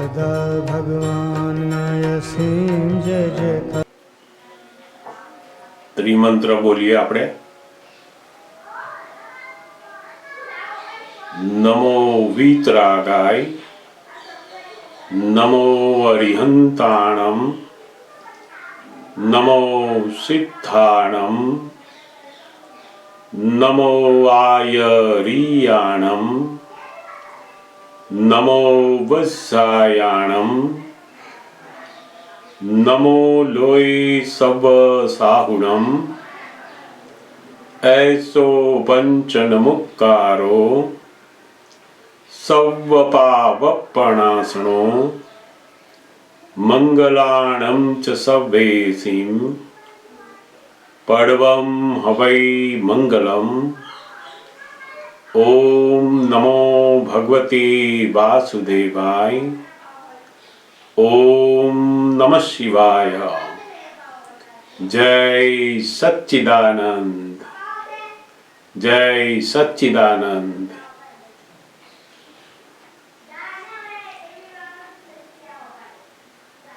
સદા ભગવાનના અસીમ જય જયકાર. ત્રિમંત્ર બોલીએ આપણે. નમો વીતરાગાય, નમો અરિહંતાણમ, નમો સિદ્ધાણમ, નમો આયરિયાણમ, નમો વત્સાયાણમ, નમો લોય સવ સાહુણમ, એસો પંચનમુક્કારો સવ્વપાવપણાસણો મંગલાણમ ચ સવેસીમ પડવમ હવૈ મંગલમ. ઓમ નમો ભગવતે વાસુદેવાય. ઓમ નમઃ શિવાય. જય સચ્ચિદાનંદ, જય સચ્ચિદાનંદ.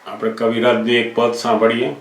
આપણે કવિરાજનું એક પદ સાંભળીએ.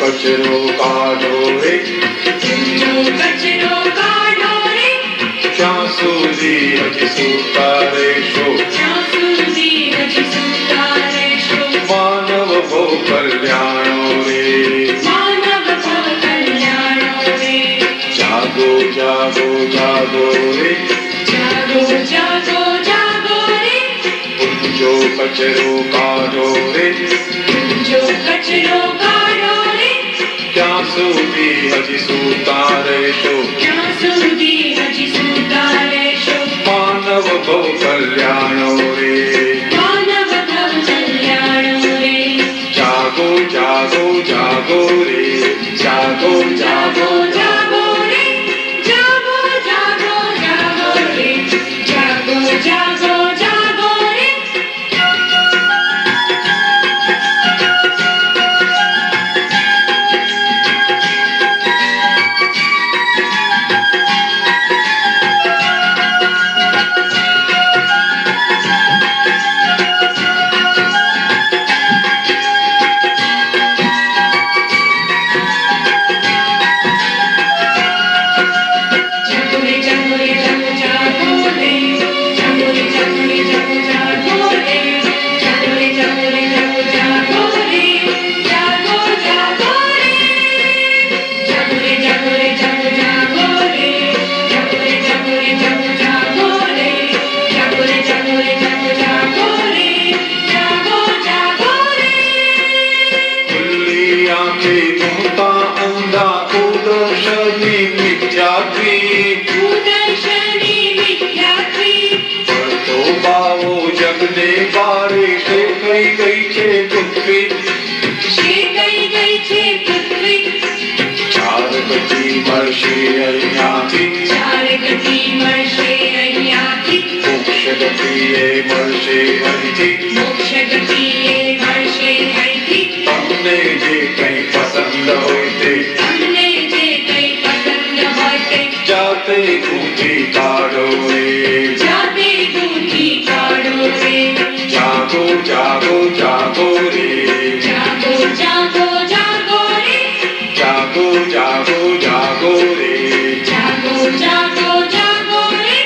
કચરો કાઢો રે, કચરો કાઢો રે, ક્યાં સુધી હજી સૂતા રહેશો, ક્યાં સુધી હજી સૂતા રહેશો. માનવ ભો કલ્યાણો રે, માનવ ભો કલ્યાણો રે. જાગો જાગો જાગો રે, જાગો જાગો જાગો રે. પૂંજો કચરો કાઢો રે, પૂંજો કચરો કાઢો રે. ક્યાં સુધી હજી સૂતા રહેશો, ક્યાં સુધી હજી સૂતા રહેશો. માનવ ભવ કલ્યાણો રે, માનવ ભવ કલ્યાણો રે. જાગો જાગો જાગો રે, જાગો જાગો જાગો રે, જાગો જાગો જાગો રે, જાગો જાગો જાગો રે. ગતિએ મળશે અહીંથી મોક્ષ ગતિએ મળશે અહીંથી તમને જે કંઈ પસંદ હોય તે તમને જે કંઈ પસંદ હોય તે જાતે ગૂંથી કાઢો રે જાતે ગૂંથી કાઢો રે જાગો જાગો જાગો રે જાગો જાગો જાગો રે જાગો જાગો જાગો રે જાગો જાગો જાગો રે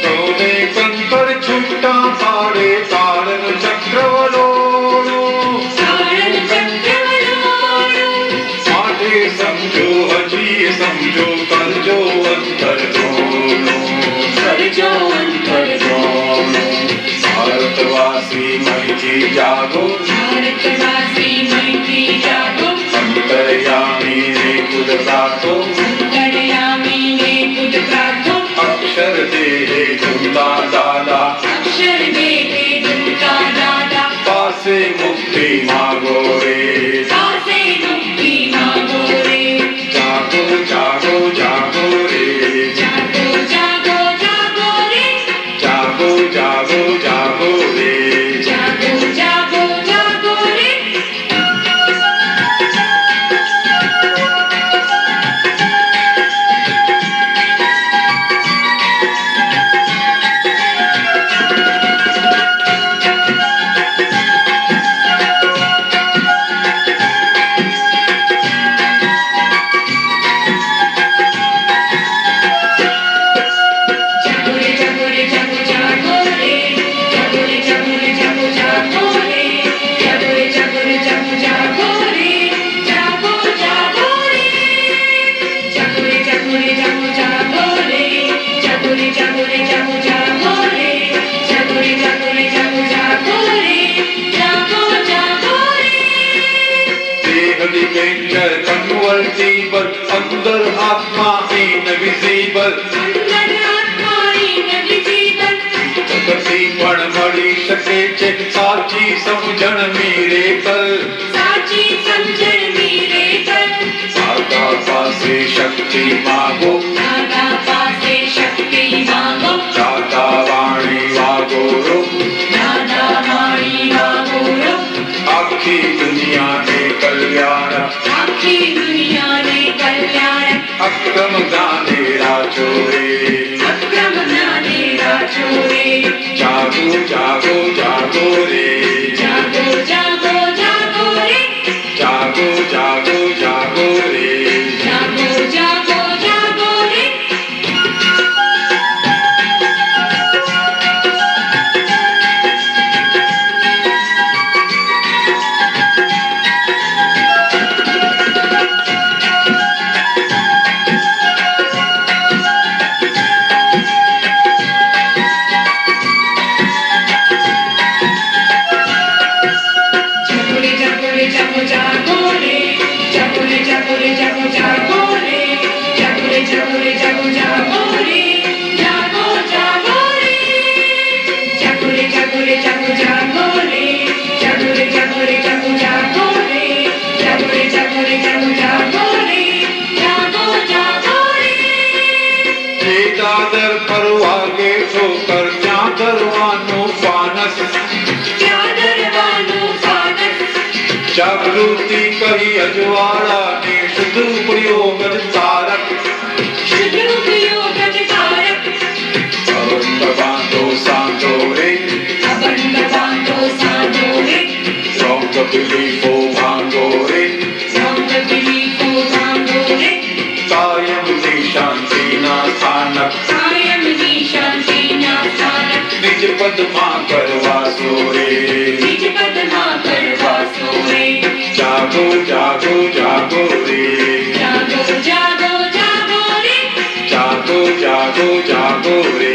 તોને કંકર છૂટા પાડે તાળનો ચક્રવલોનો માટે સમજો હજી સમજો કરજો અંતર જોનો કરજો અંતર જોનો ભારતવાસી મૈથી જાગો ભારતવાસી મૈથી જાગો અંતર્યામી ને ખુદ પ્રાર્થો અંતર્યામી ને ખુદ પ્રાર્થો અક્ષર દેહે ઝુમતા દાદા અક્ષર દેહે ઝુમતા દાદા પાસે મુક્તિ માગો રે પાસે મુક્તિ માગો રે જાગો જાગો જાગો રે જાગો જાગો જાગો રે જાગો જાગો જાગો રે જાગો જાગો જાગો રે જાગો રે જાગો રે જાગો જાગો રે જાગો રે જાગો રે જાગો જાગો રે જાગો રે જાગો રે જાગો જાગો રે જાગો જાગો રે જાગો રે જાગો રે જાગો જાગો રે જાગો રે જાગો રે જાગો જાગો રે જાગો રે જાગો રે જાગો જાગો રે જાગો જાગો રે દેહની વેન્ચર કન્વર્ટિબલ અંદર આત્મા ઇનવિઝિબલ અંદર આત્માની નવી જીવન જગતથી પણ મળી શકે છે સાચી સમજણ મિરેકલ સાચી સમજણ મિરેકલ દાદા પાસે શક્તિ માગો દાદા પાસે શક્તિ માંગો દાદા વાણી વાગો રો દાદા વાણી વાગો રો આખી દુનિયાને કલ્યાણ આખી દુનિયાને કલ્યાણ અક્રમ ગાને રાજો રે અક્રમ જ્ઞાને રાજો રે જાગો જાગો જાગો રે જાગો જાગો જાગો રે જાગો જાગો જાગો રે જાગો જાગો જાગો રે જાગો રે જાગો જાગો રે જાગો રે જાગો રે જાગો જાગો રે જાગો રે જાગો રે જાગો જાગો રે જાગો જાગો રે જાગો રે જાગો રે જાગો જાગો રે જાગો રે જાગો રે જાગો જાગો રે જાગો રે જાગો રે જાગો જાગો રે જાગો જાગો રે જે દાદર પર વાગે ઠોકર ત્યાં ધરવાનું ફાનસ ત્યાં ધરવાનું ફાનસ જાગૃતિ કહી અજવાળાને શુદ્ધ ઉપયોગ જ તારક શુદ્ધ ઉપયોગ જ તારક અબંધ બાંધો સાંધો રે અબંધ બાંધો સાધો રે રોંગ બિલીફો ભાંગો રે રોંગ બિલીફો ભાંગો રે કાયમની શાંતિના સ્થાનક કાયમની શાંતિના પદમાં કરવા સોરે બીજ પદમાં કરવા સોરે જાગો જાગો જાગો રે જાગો જાગો જાગો રે જાગો જાગો જાગો રે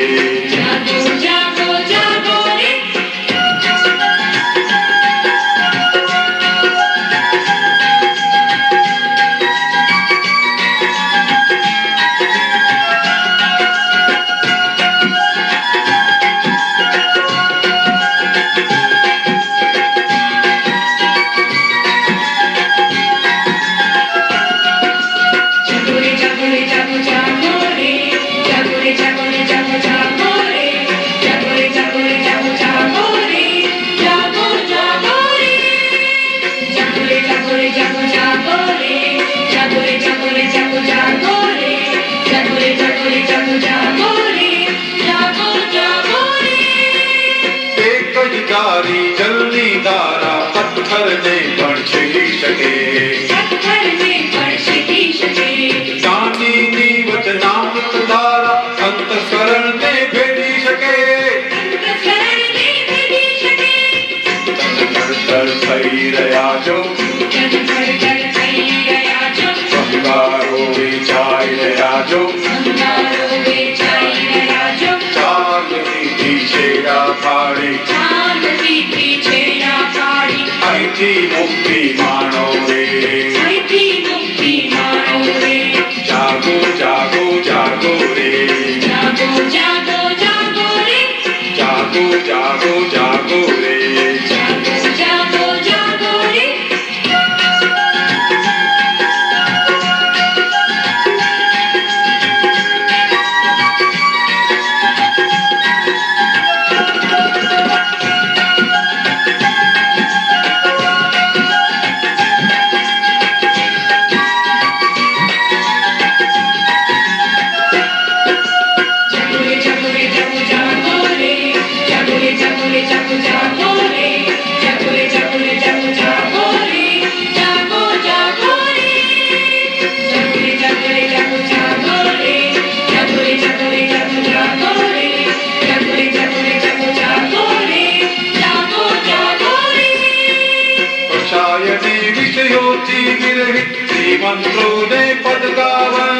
જાગો જાગો જાગો રે એક જ તારી જલની ધારા પથ્થરને પણ છીલી શકે જ્ઞાનીની વચનામૃત ધારા અંતઃકરણને ભેદી શકે તન થઈ રહ્યા છો ભંગારો વેચાઈ રહ્યા છો ચાંદનીથી છેડા ફાડી અહીંથી મુક્તિ માણો રે જાગો જાગો જાગો રે જાગો જાગો જાગો રે કષાયની વિષયોથી વિરહિત શ્રીમંત્રોને પદ ગાવન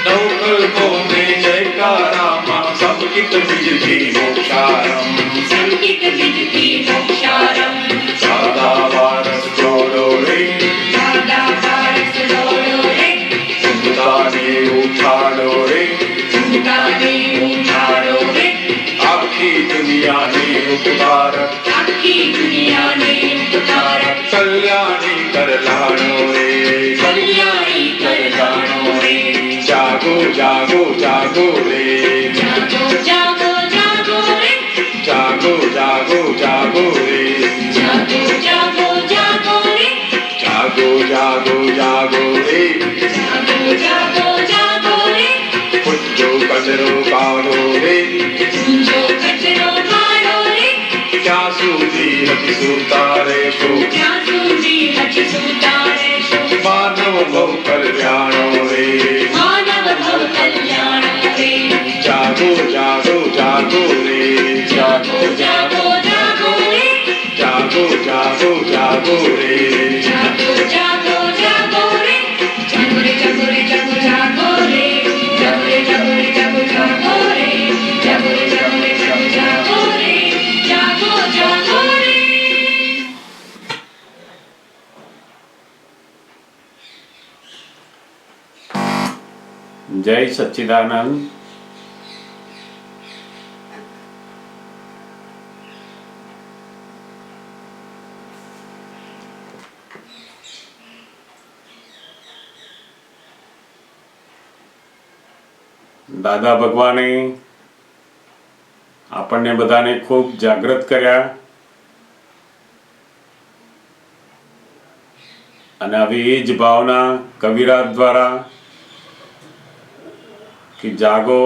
નવકલ્પોને જયકારામાં સંકિત બીજથી મોક્ષારમ સાદા વારસ જોડો રે ઉતાને ઉઠાડો રે આખી દુનિયાને ઉપકારક કલ્યાણી કરલાણો રે જાગો જાગો જાગો રે જાગો જાગો જાગો રે જાગો જાગો જાગો જાગો રે પૂંજો કચરો કાઢો રે ક્યાં સુધી હજી સુતા રહેશો માનવ ભવ કલ્યાણો રે જાગો જાગો જાગો રે જાગો જાગો જાગો રે જય સચ્ચિદાનંદ. દાદા ભગવાને આપણને બધાને ખૂબ જાગૃત કર્યા અને આવી એ જ ભાવના કવિરાજ દ્વારા કે જાગો,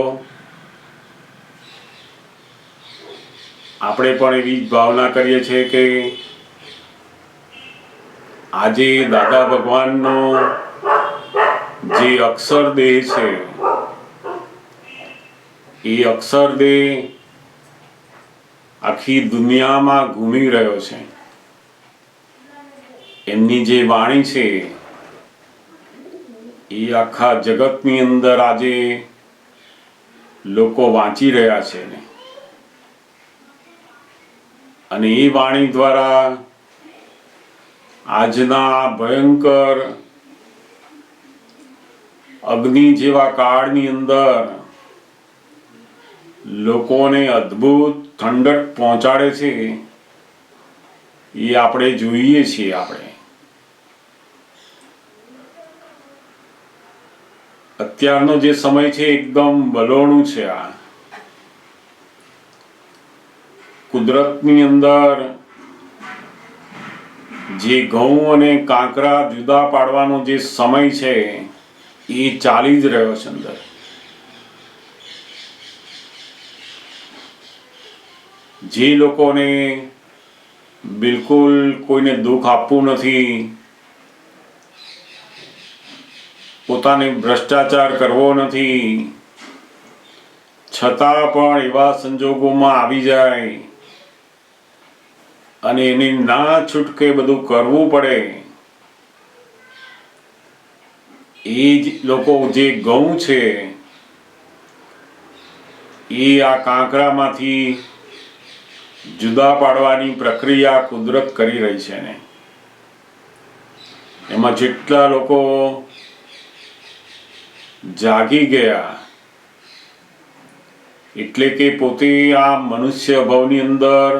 આપણે પણ એવી જ ભાવના કરીએ છીએ કે આજે દાદા ભગવાનનો જે અક્ષર દેહ છે એ અક્ષરદેહ આખી દુનિયામાં ઘૂમી રહ્યો છે. એમની જે વાણી છે એ આખા જગતની અંદર આજે લોકો વાંચી રહ્યા છે અને એ વાણી દ્વારા આજના ભયંકર અગ્નિ જેવા કાળની અંદર લોકોને અદ્ભુત ઠંડક પહોંચાડે છે. એ આપણે જોઈએ છીએ. આપણે અત્યારનો જે સમય છે એકદમ બલોણું છે. આ કુદરતની અંદર જે ઘઉં અને કાંકરા જુદા પાડવાનો જે સમય છે એ ચાલી જ રહ્યો છે. અંદર જે લોકોને બિલકુલ કોઈને દુઃખ આપવું નથી, પોતાને ભ્રષ્ટાચાર કરવો નથી, છતાં પણ એવા સંજોગોમાં આવી જાય અને એને ના છૂટકે બધું કરવું પડે, એ જ લોકો જે ઘઉં છે એ આ કાંકરામાંથી જુદા પાડવાની પ્રક્રિયા કુદરત કરી રહી છે ને એમાં જેટલા લોકો જાગી ગયા એટલે કે પોતે આ મનુષ્ય ભવની અંદર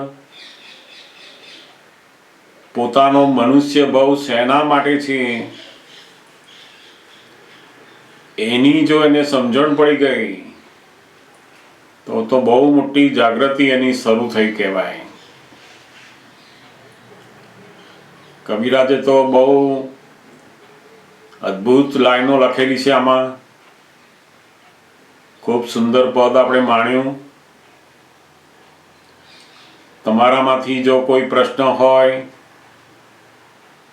પોતાનો મનુષ્ય ભવ શેના માટે છે એની જો એને સમજણ પડી ગઈ તો બહુ મોટી જાગૃતિ એની શરૂ થઈ કહેવાય. કવિરાજે તો બહુ અદ્ભુત લાઈનો લખેલી છે આમાં. ખૂબ સુંદર પદ આપણે માણ્યું. તમારામાંથી જો કોઈ પ્રશ્ન હોય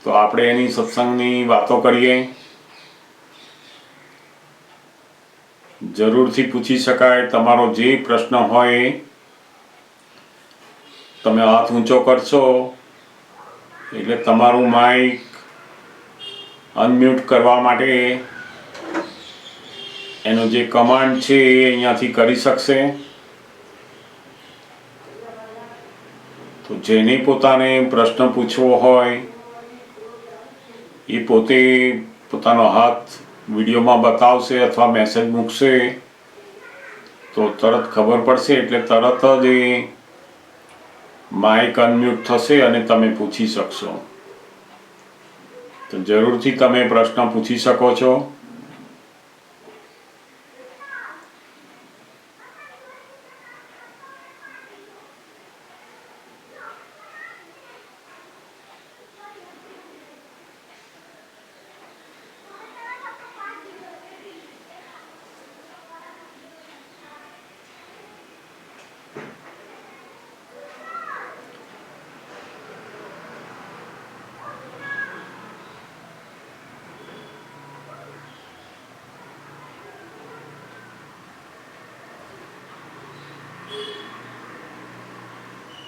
તો આપણે એની સત્સંગની વાતો કરીએ. જરૂરથી પૂછી શકાય. તમારો જે પ્રશ્ન હોય તમે હાથ ઊંચો કરશો એટલે તમારું માઇક અનમ્યુટ કરવા માટે એનો જે કમાન્ડ છે એ અહીંયાથી કરી શકશે. તો જેને પોતાને પ્રશ્ન પૂછવો હોય એ પોતે પોતાનો હાથ વિડીયોમાં બતાવશે અથવા મેસેજ મૂકશે તો તરત ખબર પડશે. એટલે તરત જ એ માઇક અનમ્યુટ થશે અને તમે પૂછી શકશો. તો જરૂરથી તમે પ્રશ્ન પૂછી શકો છો.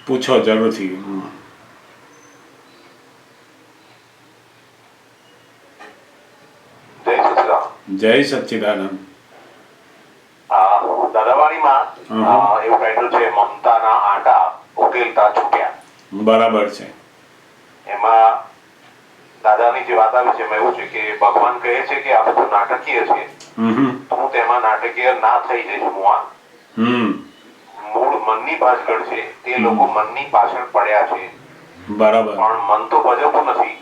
પૂછો જરૂરથી. જય સચ્ચિદાનંદ. દાદાવાણીમાં એવું ટાઇટલ છે મમતાના આટા ઉકેલતા છૂટ્યા. બરાબર છે. એમાં દાદાની જે વાત આવી છે એમાં એવું છે કે ભગવાન કહે છે કે આ બધું નાટકીય છે તો હું તેમાં નાટકીય ના થઈ જઈશ. મૂળ મનની ભાજગળ છે તે લોકો મનની પાછળ પડ્યા છે. બરાબર. પણ મન તો ભજવતું નથી,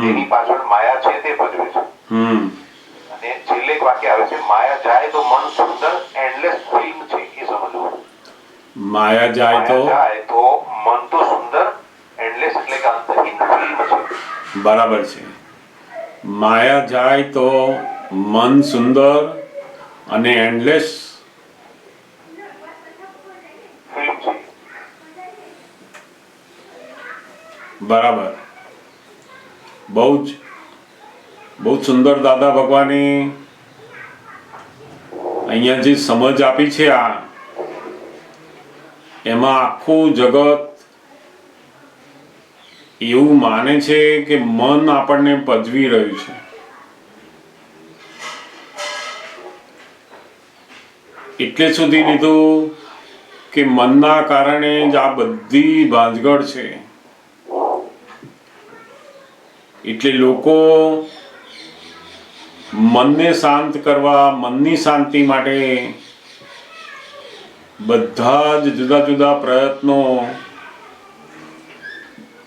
તેની પાછળ માયા છે તે ભજવે છે. અને છેલ્લે એક વાક્ય આવે છે માયા જાય તો મન સુંદર એન્ડલેસ ફિલ્મ છે. એ સમજવું. માયા જાય તો મન તો સુંદર એન્ડલેસ એટલે કે અંતહીન ફિલ્મ છે. બરાબર છે. માયા જાય તો મન સુંદર અને એન્ડલેસ ફિલ્મ છે. બરાબર. બહુ જ સુંદર દાદા ભગવાને અહીંયા જે સમજ આપી છે આ એમાં આખું જગત એવું માને છે કે મન આપણને પજવી રહ્યું છે. એટલે સુધી લીધું કે મનના કારણે જ આ બધી ભાંજગડ છે. એટલે લોકો મનને શાંત કરવા, મનની શાંતિ માટે બધા જ જુદા જુદા પ્રયત્નો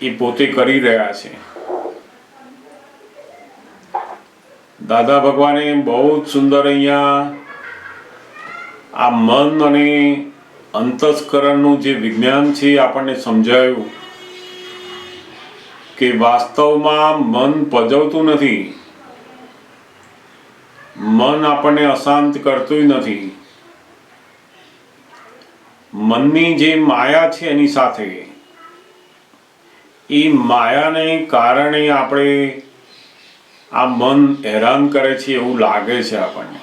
એ પોતે કરી રહ્યા છે. દાદા ભગવાને બહુ જ સુંદર અહીંયા આ મન અને અંતસ્કરણનું જે વિજ્ઞાન છે આપણને સમજાયું કે વાસ્તવમાં મન પજવતું નથી, મન આપણને અશાંત કરતું નથી. મનની જે માયા છે એની સાથે એ માયાને કારણે આપણે આ મન હેરાન કરે છે એવું લાગે છે આપણને.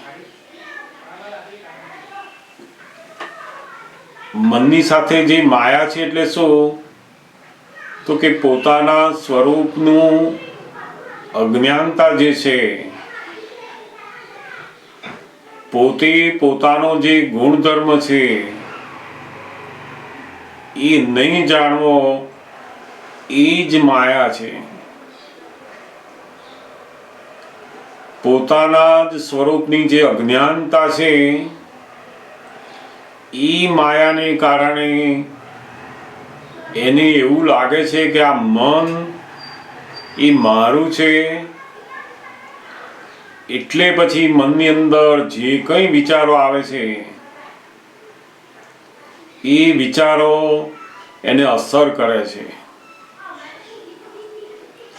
મનની સાથે જે માયા છે એટલે શું? તો કે પોતાના સ્વરૂપનું અજ્ઞાનતા જે છે, પોતે પોતાનો જે ગુણધર્મ છે એ નહીં જાણવો, એ જ માયા છે. પોતાના જ સ્વરૂપની જે અજ્ઞાનતા છે એ માયાને કારણે એને એવું લાગે છે કે આ મન એ મારું છે. એટલે પછી મનની અંદર જે કંઈ વિચારો આવે છે એ વિચારો એને અસર કરે છે.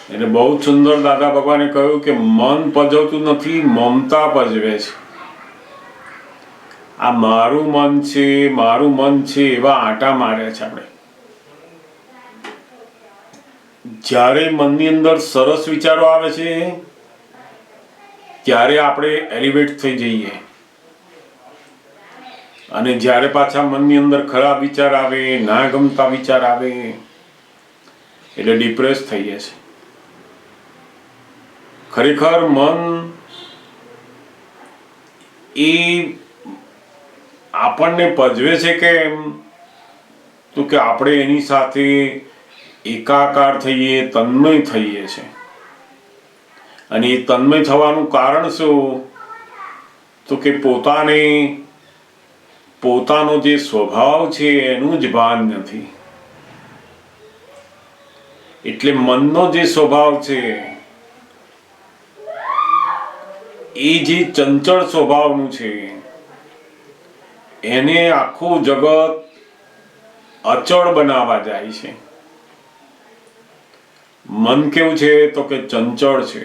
એટલે બહુ સુંદર દાદા ભગવાને કહ્યું કે મન પજવતું નથી, મમતા પજવે છે. આ મારું મન છે, મારું મન છે એવા આંટા માર્યા છે આપણે. જ્યારે મનની અંદર સરસ વિચારો આવે છે ત્યારે આપણે એલિવેટ થઈ જઈએ, અને જ્યારે પાછા મનની અંદર ખરાબ વિચાર આવે, ના ગમતા વિચાર આવે એટલે ડિપ્રેસ થઈએ છે. ખરેખર મન એ આપણને પજવે છે કેમ? તો કે આપણે એની સાથે એકાકાર થઈએ, તન્મય થઈએ છે. અને એ તન્મય થવાનું કારણ શું? તો કે પોતાનો જે સ્વભાવ છે એનું જ ભાન નથી. એટલે મનનો જે સ્વભાવ છે એ જે ચંચળ સ્વભાવનું છે એને આખું જગત અચળ બનાવવા જાય છે. મન કેવું છે? તો કે ચંચળ છે.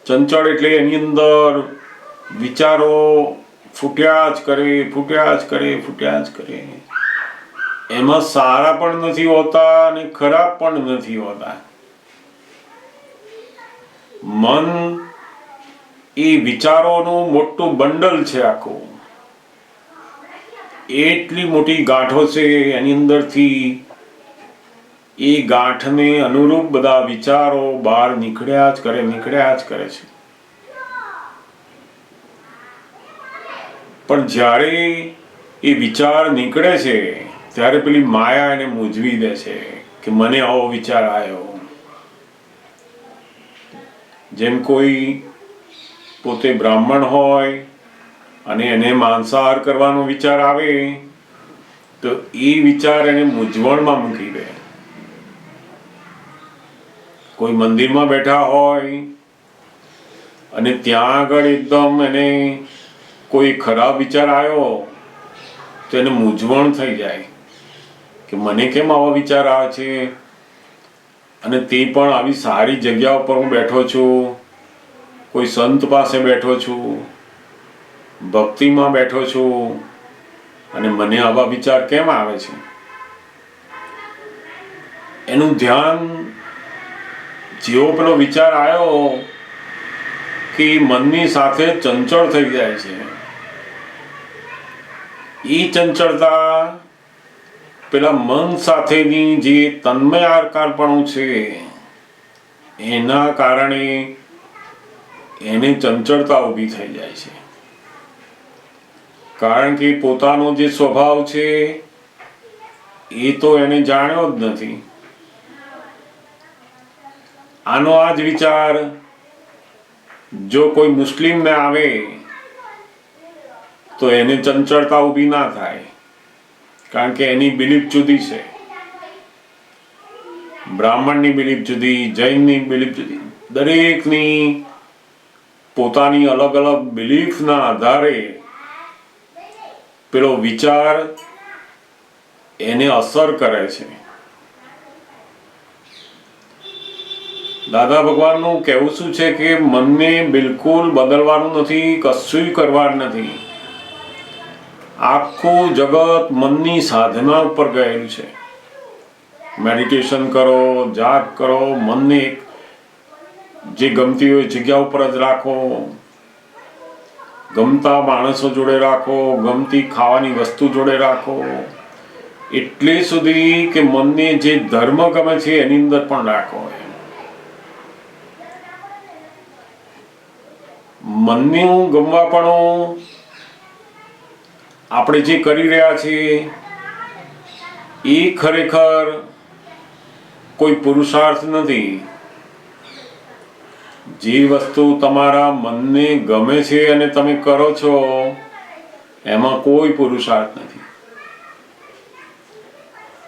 ચંચળ એટલે એની અંદર વિચારો ફૂટ્યા જ કરે, ફૂટ્યા જ કરે, ફૂટ્યા જ કરે. એમાં સારા પણ નથી હોતા અને ખરાબ પણ નથી હોતા. મન એ વિચારોનું મોટું બંડલ છે આખું. એટલી મોટી ગાંઠો છે એની અંદરથી એ ગાંઠને અનુરૂપ બધા વિચારો બહાર નીકળ્યા જ કરે, નીકળ્યા જ કરે છે. પણ જ્યારે એ વિચાર નીકળે છે ત્યારે પેલી માયા એને મૂંઝવી દે છે કે મને આવો વિચાર આવ્યો. જેમ કોઈ પોતે બ્રાહ્મણ હોય અને એને માંસાહાર કરવાનો વિચાર આવે તો એ વિચાર એને મૂંઝવણમાં મૂકી દે. કોઈ મંદિરમાં બેઠા હોય અને ત્યાં આગળ એકદમ એને કોઈ ખરાબ વિચાર આવ્યો તો એને મૂંઝવણ થઈ જાય કે મને કેમ આવો વિચાર આવે છે, અને તે પણ આવી સારી જગ્યા ઉપર હું બેઠો છું, કોઈ સંત પાસે બેઠો છું, ભક્તિમાં બેઠો છું, અને મને આવા વિચાર કેમ આવે છે? એનું ધ્યાન જેવો પેલો વિચાર આવ્યો કે મનની સાથે ચંચળ થઈ જાય છે. એ ચંચળતા પેલા મન સાથેની જે તન્મય આકારપણું છે એના કારણે એને ચંચળતા ઊભી થઈ જાય છે. કારણ કે પોતાનો જે સ્વભાવ છે એ તો એને જાણ્યો જ નથી. આનો આ જ વિચાર જો કોઈ મુસ્લિમને આવે તો એને ચંચળતા ઊભી ના થાય, કારણ કે એની બિલીફ જુદી છે. બ્રાહ્મણની બિલીફ જુદી, જૈનની બિલીફ જુદી, દરેકની પોતાની અલગ અલગ બિલીફના આધારે પેલો વિચાર એને અસર કરે છે. દાદા ભગવાનનું કહેવું શું છે કે મનને બિલકુલ બદલવાનું નથી, કશું કરવાનું નથી. આખું જગત મનની સાધના ઉપર ગયેલું છે. મેડિટેશન કરો, જાપ કરો, મનને જે ગમતી હોય જગ્યા ઉપર જ રાખો, ગમતા માણસો જોડે રાખો, ગમતી ખાવાની વસ્તુ જોડે રાખો, એટલે સુધી કે મનને જે ધર્મ ગમે છે એની અંદર પણ રાખો. મનનું ગમવાપણું આપણે જે કરી રહ્યા છીએ એ ખરેખર કોઈ પુરુષાર્થ નથી. જે વસ્તુ તમારા મનને ગમે છે અને તમે કરો છો એમાં કોઈ પુરુષાર્થ નથી.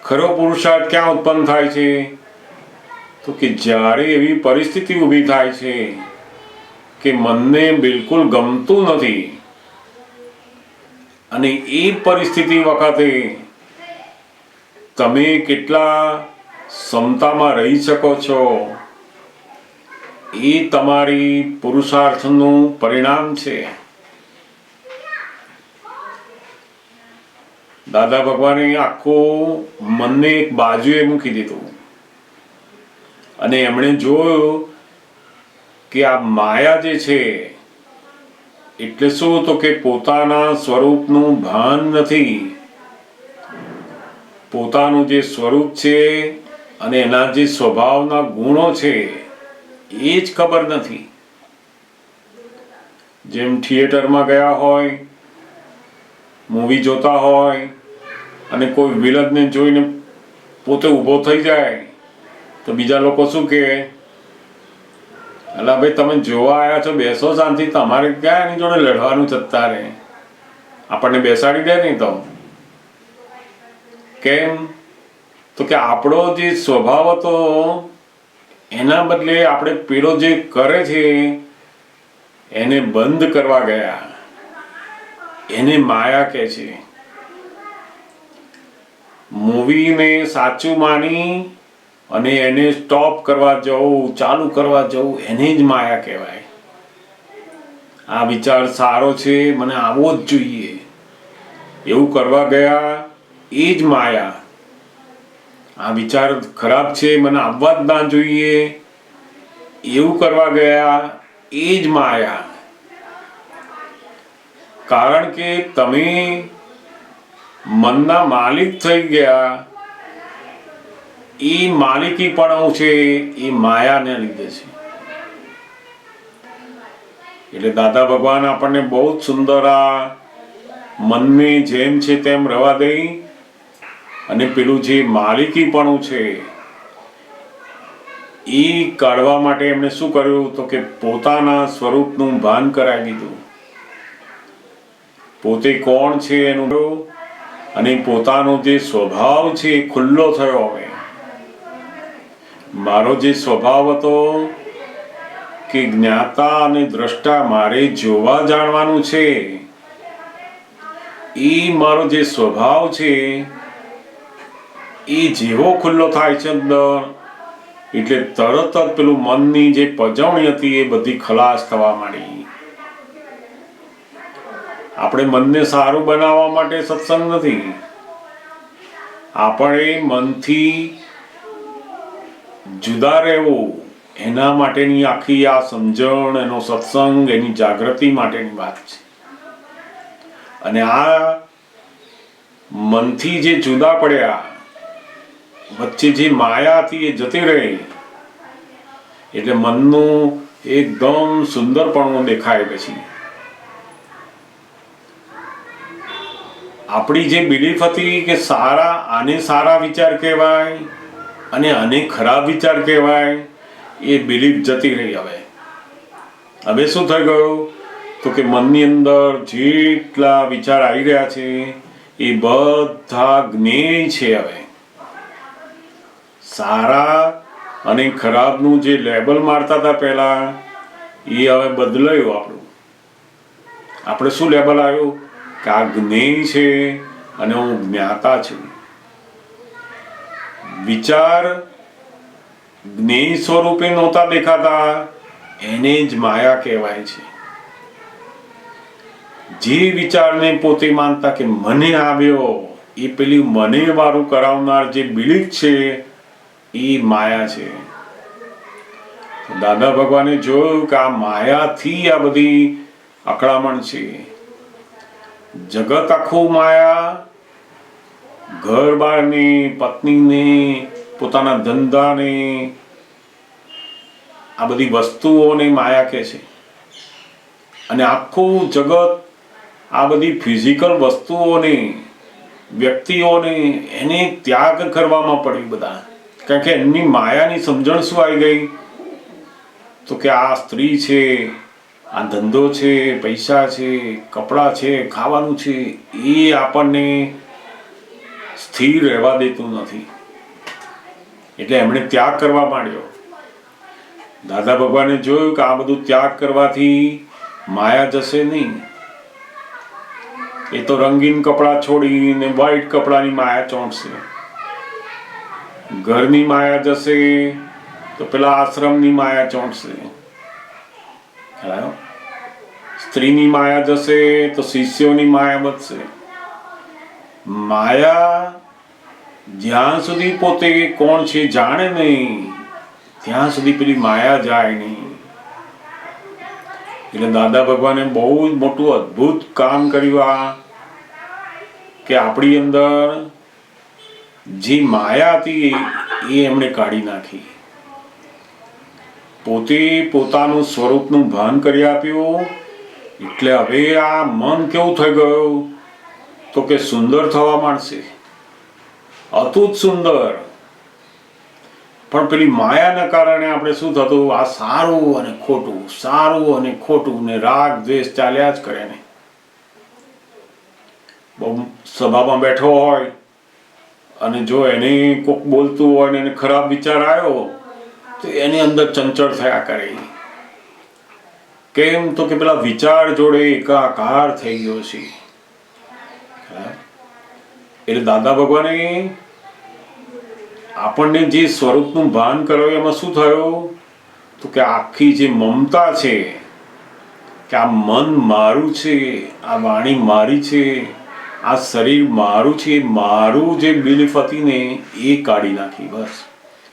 ખરો પુરુષાર્થ ક્યાં ઉત્પન્ન થાય છે? તો કે જ્યારે એવી પરિસ્થિતિ ઊભી થાય છે કે મનને બિલકુલ ગમતું નથી, અને એ પરિસ્થિતિ વખતે તમે કેટલા ક્ષમતામાં રહી શકો છો એ તમારી પુરુષાર્થનું પરિણામ છે. દાદા ભગવાને આખું મનને એક બાજુએ મૂકી દીધું અને એમણે જોયું કે આ માયા જે છે એટલે શું? તો કે પોતાના સ્વરૂપનું ભાન નથી. પોતાનું જે સ્વરૂપ છે અને એના જે સ્વભાવના ગુણો છે એ જ ખબર નથી. જેમ થિયેટરમાં ગયા હોય, મૂવી જોતા હોય અને કોઈ વિલનને જોઈને પોતે ઊભો થઈ જાય તો બીજા લોકો શું કહે? અલા ભાઈ, તમે જોવા આવ્યા છો, બેસો શાંતિ, તમારે ક્યાં એની જોડે લડવાનું છે? તારે આપણને બેસાડી દે નહીં તો કેમ? તો કે આપણો જે સ્વભાવ હતો એના બદલે આપણે પેલો જે કરે છે એને બંધ કરવા ગયા. એને માયા કહે છે. મૂવીને સાચું માની અને એને સ્ટોપ કરવા જવું, ચાલુ કરવા જવું, એને જ માયા કહેવાય. આ વિચાર સારો છે, મને આવવો જ જોઈએ, એવું કરવા ગયા એ જ માયા. આ વિચાર ખરાબ છે, મને આવવા જ ના જોઈએ, એવું કરવા ગયા એ જ માયા. કારણ કે તમે મનના માલિક થઈ ગયા. એ માલિકીપણું છે એ માયાને લીધે છે. એટલે દાદા ભગવાન આપણને બહુ જ સુંદર આ મનને જેમ છે તેમ રહેવા દઈ અને પેલું જે માલિકીપણું છે એ કાઢવા માટે એમણે શું કર્યું? તો કે પોતાના સ્વરૂપનું ભાન કરાવી દીધું. પોતે કોણ છે એનું અને પોતાનો જે સ્વભાવ છે એ ખુલ્લો થયો. હવે મારો જે સ્વભાવ હતો કે જ્ઞાતા અને દ્રષ્ટા મારે જોવા જાણવાનું છે, એ મારો જે સ્વભાવ છે એ જેવો ખુલ્લો થાય છે અંદર, એટલે તરત જ પેલું મનની જે પજવણી હતી એ બધી ખલાસ થવા માંડી. આપણે મનને સારું બનાવવા માટે સત્સંગ નથી. આપણે મનથી જુદા રહેવું એના માટેની આખી આ સમજણ, એનો સત્સંગ, એની જાગૃતિ માટેની વાત છે. અને આ મનથી જે જુદા પડ્યા વચ્ચે જે માયા હતી એ જતી રહી, એટલે મનનું એકદમ સુંદરપણું દેખાય. પછી આપણી જે બિલીફ હતી કે આને સારા વિચાર કહેવાય અને આને ખરાબ વિચાર કહેવાય, એ બિલીફ જતી રહી. હવે શું થઈ ગયું તો કે મનની અંદર જેટલા વિચાર આવી રહ્યા છે એ બધા જ્ઞેય છે. હવે સારા અને ખરાબનું જે લેબલ મારતા હતા પહેલા, એ હવે બદલાયું. આપણે શું લેબલ આવ્યું કે આ જ્ઞેય છે અને હું જ્ઞાતા છું. વિચાર જ્ઞેય સ્વરૂપે નહોતા દેખાતા, એને જ માયા કહેવાય છે. જે વિચારને પોતે માનતા કે મને આવ્યો, એ પેલી મને વાળું કરાવનાર જે બિલીફ છે એ માયા છે. દાદા ભગવાને જોયું કે આ માયાથી આ બધી અકળામણ છે. જગત આખું માયા, ઘર બારની, પત્નીને, પોતાના ધંધાને, આ બધી વસ્તુઓને માયા કહે છે. અને આખું જગત આ બધી ફિઝિકલ વસ્તુઓને, વ્યક્તિઓને, એને ત્યાગ કરવામાં પડ્યું બધા. કારણ કે એમની માયાની સમજણ શું આવી ગઈ તો કે આ સ્ત્રી છે, આ ધંધો છે, પૈસા છે, કપડાં છે, ખાવાનું છે, એ આપણને સ્થિર રહેવા દેતું નથી. એટલે એમણે ત્યાગ કરવા માંડ્યો. દાદા ભગવાને જોયું કે આ બધું ત્યાગ કરવાથી માયા જશે નહીં. એ તો રંગીન કપડાં છોડીને વ્હાઈટ કપડાની માયા ચોંટશે. ઘરની માયા જશે તો પેલા આશ્રમની માયા ચોંટશે. સ્ત્રીની માયા જશે તો શિષ્યોની માયા વધશે. માયા જ્યાં સુધી પોતે કોણ છે જાણે નહીં, ત્યાં સુધી પેલી માયા જાય નહીં. એટલે દાદા ભગવાને બહુ જ મોટું અદ્ભુત કામ કર્યું આ કે આપણી અંદર જે માયા હતી એ એમણે કાઢી નાખી. પોતે પોતાનું સ્વરૂપનું ભાન કરી આપ્યું. એટલે હવે આ મન કેવું થઈ ગયું તો કે સુંદર થવા માંડશે, અતુત સુંદર. પણ પેલી માયાના કારણે આપણે શું થતું, આ સારું અને ખોટું, સારું અને ખોટું, ને રાગ દ્વેષ ચાલ્યા જ કરે. ને બહુ સભામાં બેઠો હોય અને જો એને કોક બોલતું હોય ને એને ખરાબ વિચાર આવ્યો તો એની અંદર ચંચળ થયા કરે. કેમ તો કે પેલા વિચાર જોડે એકાકાર થઈ ગયો છે. એટલે દાદા ભગવાને આપણને જે સ્વરૂપનું ભાન કરાવ્યું, એમાં શું થયું તો કે આખી જે મમતા છે કે આ મન મારું છે, આ વાણી મારી છે, આ શરીર મારું છે, મારું જે બિલીફ હતી ને એ કાઢી નાખી. બસ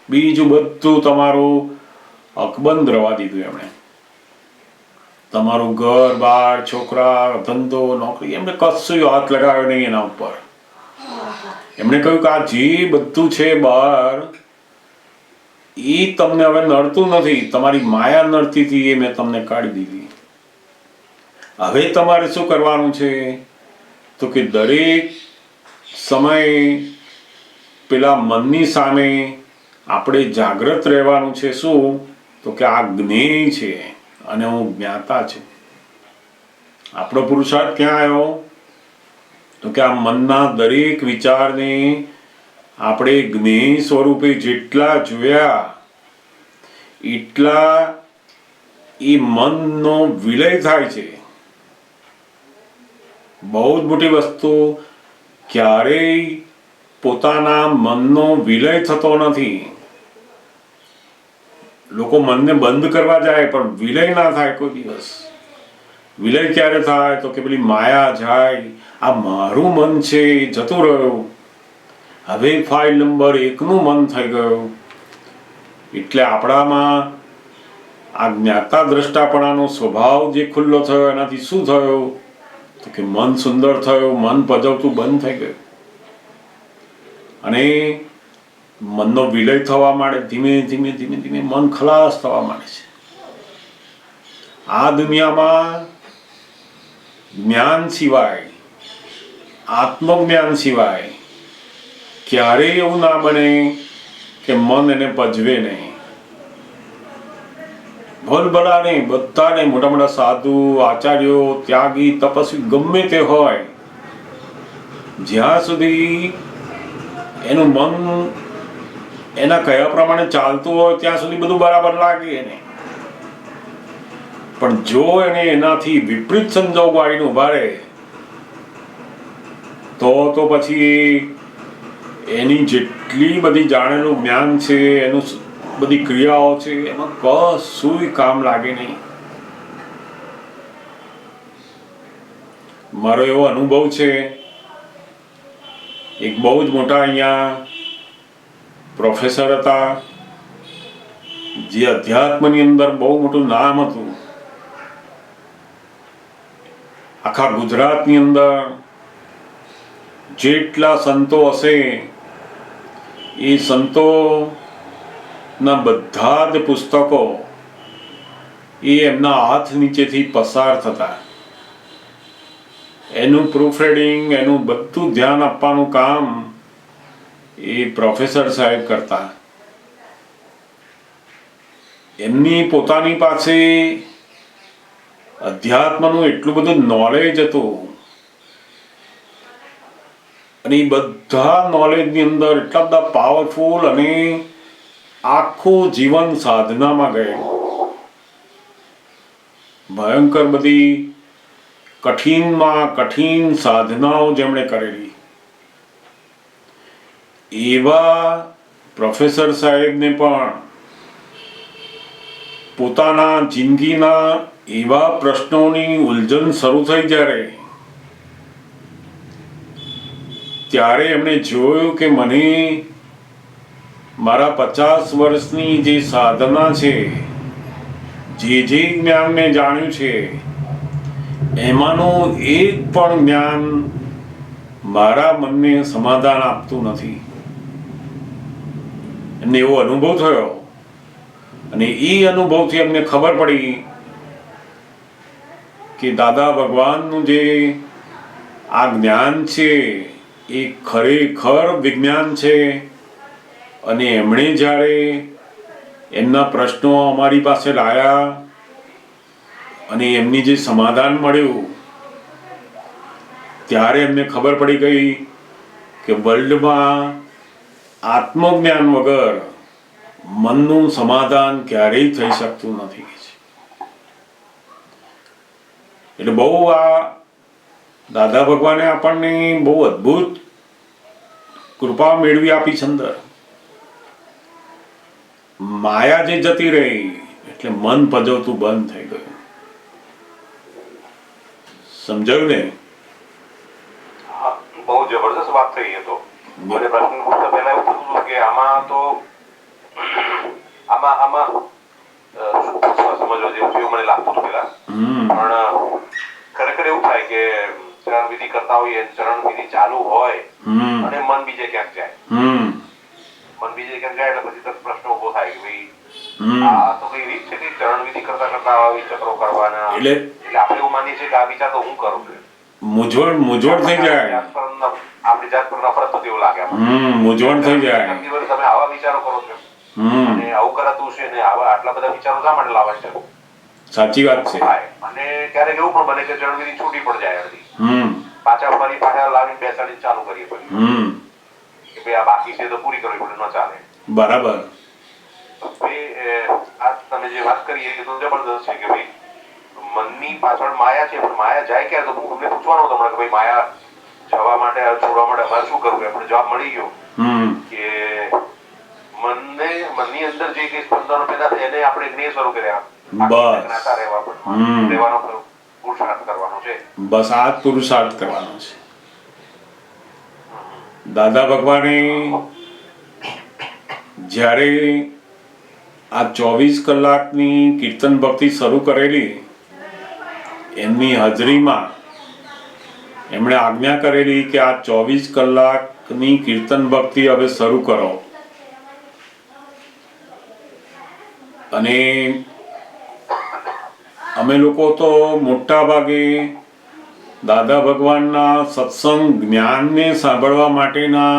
બીજું બધું તમારું અકબંધ રવા દીધું એમણે. તમારું ઘર બાર, છોકરા, ધંધો, નોકરી, એમને કશું હાથ લગાવ્યો નહીં એના ઉપર. એમણે કહ્યું કે આ જે બધું છે બહાર એ તમને હવે નડતું નથી, તમારી માયા નડતી હતી એ મેં તમને કાઢી દીધી. હવે તમારે શું કરવાનું છે તો કે દરેક સમયે પેલા મનની સામે આપણે જાગૃત રહેવાનું છે. શું તો કે આ જ્ઞેય છે અને હું જ્ઞાતા છું. આપણો પુરુષાર્થ ક્યાં આવ્યો તો કે આ મનના દરેક વિચારને આપણે જ્ઞેય સ્વરૂપે જેટલા જોયા એટલા એ મનનો વિલય થાય છે. બહુ જ મોટી વસ્તુ, ક્યારેય પોતાના મનનો વિલય થતો નથી. લોકો મનને બંધ કરવા જાય પણ વિલય ના થાય કોઈ દિવસ. વિલય ક્યારે થાય તો કે પેલી માયા જાય, આ મારું મન છે જતું રહ્યું, હવે ફાઇલ નંબર 1 નું મન થઈ ગયું. એટલે આપણામાં આ જ્ઞાતા દ્રષ્ટાપણાનો સ્વભાવ જે ખુલ્લો થયો, એનાથી શું થયું તો કે મન સુંદર થયું, મન પજવતું બંધ થઈ ગયું. અને મનનો વિલય થવા માંડે, ધીમે ધીમે ધીમે ધીમે મન ખલાસ થવા માંડે છે. આ દુનિયામાં જ્ઞાન સિવાય, આત્મજ્ઞાન સિવાય ક્યારેય એવું ના બને કે મન એને પજવે નહીં. ભલભલાને બધાને, મોટા મોટા સાધુ, આચાર્યો, ત્યાગી, તપસ્વી ગમે તે હોય, જ્યાં સુધી એનું મન એના કયા પ્રમાણે ચાલતું હોય ત્યાં સુધી બધું બરાબર લાગે એને. પણ જો એને એનાથી વિપરીત સંજોગો આવીને ઉભા રહે તો પછી એની જેટલી બધી જાણેલું જ્ઞાન છે, એનું બધી ક્રિયાઓ છે, એમાં કશું કામ લાગે નહીં. મારો એવો અનુભવ છે. એક બહુ જ મોટા અહીંયા પ્રોફેસર હતા, જે અધ્યાત્મની અંદર બહુ મોટું નામ હતું. આખા ગુજરાતની અંદર જેટલા સંતો હશે એ સંતોના બધા જ પુસ્તકો એ એમના હાથ નીચેથી પસાર થતા. એનું પ્રૂફ રીડિંગ, એનું બધું ધ્યાન આપવાનું કામ એ પ્રોફેસર સાહેબ કરતા. એમની પોતાની પાસે અધ્યાત્મનું એટલું બધું નોલેજ હતું અને એ બધા નોલેજની અંદર એટલા બધા પાવરફુલ, અને આખું જીવન સાધનામાં ગયેલું. ભયંકર બધી કઠિનમાં કઠિન સાધનાઓ જેમણે કરેલી. એવા પ્રોફેસર સાહેબને પણ પોતાના જિંદગીના એવા પ્રશ્નોની ઉલઝન શરૂ થઈ ત્યારે એમણે જોયું કે મને મારા 50 વર્ષની જે સાધના છે, જે જ્ઞાન મેં જાણ્યું છે, એમાંનું એક પણ જ્ઞાન મારા મનને સમાધાન આપતું નથી. એમને એવો અનુભવ થયો, અને એ અનુભવથી એમને ખબર પડી કે દાદા ભગવાનનું જે આ જ્ઞાન છે એ ખરેખર વિજ્ઞાન છે. અને એમણે જ્યારે એમના પ્રશ્નો અમારી પાસે લાયા અને એમની જે સમાધાન મળ્યું, ત્યારે એમને ખબર પડી ગઈ કે વર્લ્ડમાં આત્મજ્ઞાન વગર મનનું સમાધાન ક્યારેય થઈ શકતું નથી. એટલે બહુ આ દાદા ભગવાને આપણને બહુ અદ્ભુત કૃપા મેળવી આપી છે અંદર. માયા જે જતી રહી એટલે મન પજવતું બંધ થઈ ગયું. સમજાયું ને? બહુ જબરદસ્ત વાત થઈ. એ તો મને પ્રશ્ન પૂછતા પહેલા એવું થતું હતું કે આમાં તો આમાં સમજવા જેવું છે એવું મને લાગતું હતું પેલા. પણ ખરેખર એવું થાય કે ચરણ વિધિ કરતા હોઈએ, ચરણ વિધિ ચાલુ હોય અને મન બીજે ક્યાંક જાય. મન બીજે ક્યાંક જાય એટલે પછી પ્રશ્ન ઉભો થાય કે ભાઈ આ તો કઈ રીત છે કે ચરણ વિધિ કરતા કરતા આવા વિચારો કરવાના. એટલે આપણે એવું માનીએ છીએ કે આ વિચાર તો હું કરું છું. મૂંઝવણ થઈ જાય. આપણી જાત પર નફરત થતી એવું લાગે. મૂંઝવણ થઈ જાય. તમે આવા વિચારો કરો છો અને આવું કરાતું છે ને આટલા બધા વિચારો શા માટે લાવવા છે? સાચી વાત છે. અને ક્યારેક એવું પણ બને કે ચરણવિધિ છૂટી પણ જાય અડધી. ફરી પાછા લાવીને બેસાડીને ચાલુ કરીએ પછી કે ભાઈ આ બાકી છે તો પૂરી કરવી પડે, ન ચાલે. બરાબર. આ તમે જે વાત કરી એ તો જબરદસ્ત છે કે ભાઈ મનની પાછળ માયા છે, પણ માયા જાય ક્યારે? તો હું તમને પૂછવાનો હતો હમણાં કે ભાઈ માયા જવા માટે, છોડવા માટે અમારે શું કરવું? આપણે જવાબ મળી ગયો કે મનની અંદર જે કઈ સ્પંદનો પેદા થાય એને આપણે જ્ઞેય સ્વરૂપે રહેવાનો પુરુષાર્થ કરવાનો છે. બસ આ જ પુરુષાર્થ કરવાનો છે. દાદા ભગવાને જ્યારે આ 24 કલાકની કીર્તન ભક્તિ શરૂ કરેલી, એમની હાજરીમાં એમણે આજ્ઞા કરેલી કે આ 24 કલાકની કીર્તન ભક્તિ હવે શરૂ કરો. અને અમે લોકો તો મોટા ભાગે દાદા ભગવાનના સત્સંગ જ્ઞાનને સાંભળવા માટેના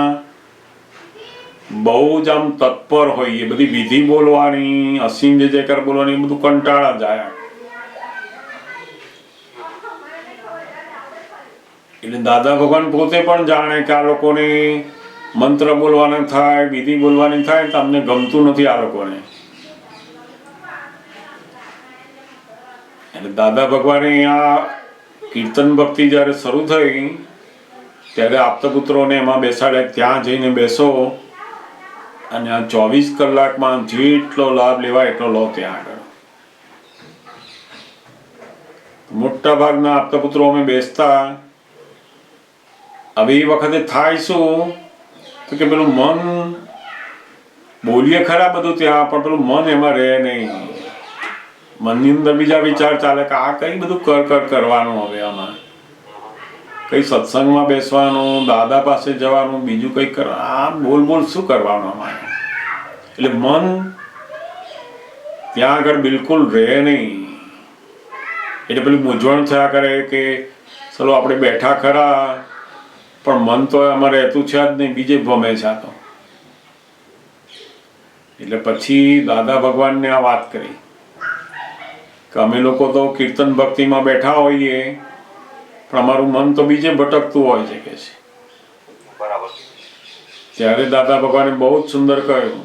બહુ જ આમ તત્પર હોઈએ. બધી વિધિ બોલવાની, અસીમ જય જયકાર બોલવાની, બધું કંટાળા જાય. એટલે દાદા ભગવાન પોતે પણ જાણે કે આ લોકોને મંત્ર બોલવાના થાય, વિધિ બોલવાની થાય, તો અમને ગમતું નથી આ લોકોને. એટલે દાદા ભગવાને આ કીર્તન ભક્તિ જ્યારે શરૂ થઈ ત્યારે આપતા પુત્રોને એમાં બેસાડ્યા, ત્યાં જઈને બેસો અને આ 24 કલાકમાં જેટલો લાભ લેવાય એટલો લો. ત્યાં આગળ મોટા ભાગના આપતા પુત્રો અમે બેસતા. હવે એ વખતે થાય શું તો કે પેલું મન બોલીએ ખરા બધું ત્યાં, પણ પેલું મન એમાં રહે નહીં. મનની અંદર બીજા વિચાર ચાલે કે આ કઈ બધું કરવાનું, હવે આમાં કઈ સત્સંગમાં બેસવાનું, દાદા પાસે જવાનું, બીજું કઈ કરવાનું, આ બોલ શું કરવાનું આમાં. એટલે મન ત્યાં આગળ બિલકુલ રહે નહીં. એટલે પેલું મૂંઝવણ થયા કરે કે ચલો આપણે બેઠા ખરા, પણ મન તો અમારે રહેતું છે જ નહીં, બીજે ભમે છે. તો એટલે પછી દાદા ભગવાનને આ વાત કરી કે અમે લોકો તો કીર્તન ભક્તિમાં બેઠા હોઈએ પણ અમારું મન તો બીજે ભટકતું હોય છે કે છે. બરાબર. ત્યારે દાદા ભગવાને બહુ જ સુંદર કહ્યું,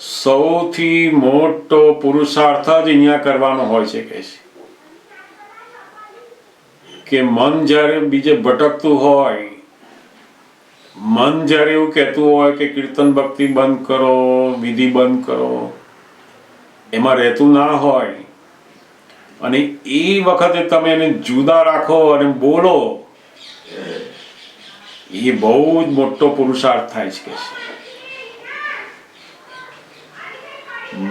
સૌથી મોટો પુરુષાર્થ જ અહીંયા કરવાનો હોય છે કે મન જ્યારે બીજે ભટકતું હોય, મન જ્યારે એવું કહેતું હોય કે કીર્તન ભક્તિ બંધ કરો, વિધિ બંધ કરો, એમાં રહેતું ના હોય અને એ વખતે તમે એને જુદા રાખો અને બોલો, એ બહુ જ મોટો પુરુષાર્થ થાય છે.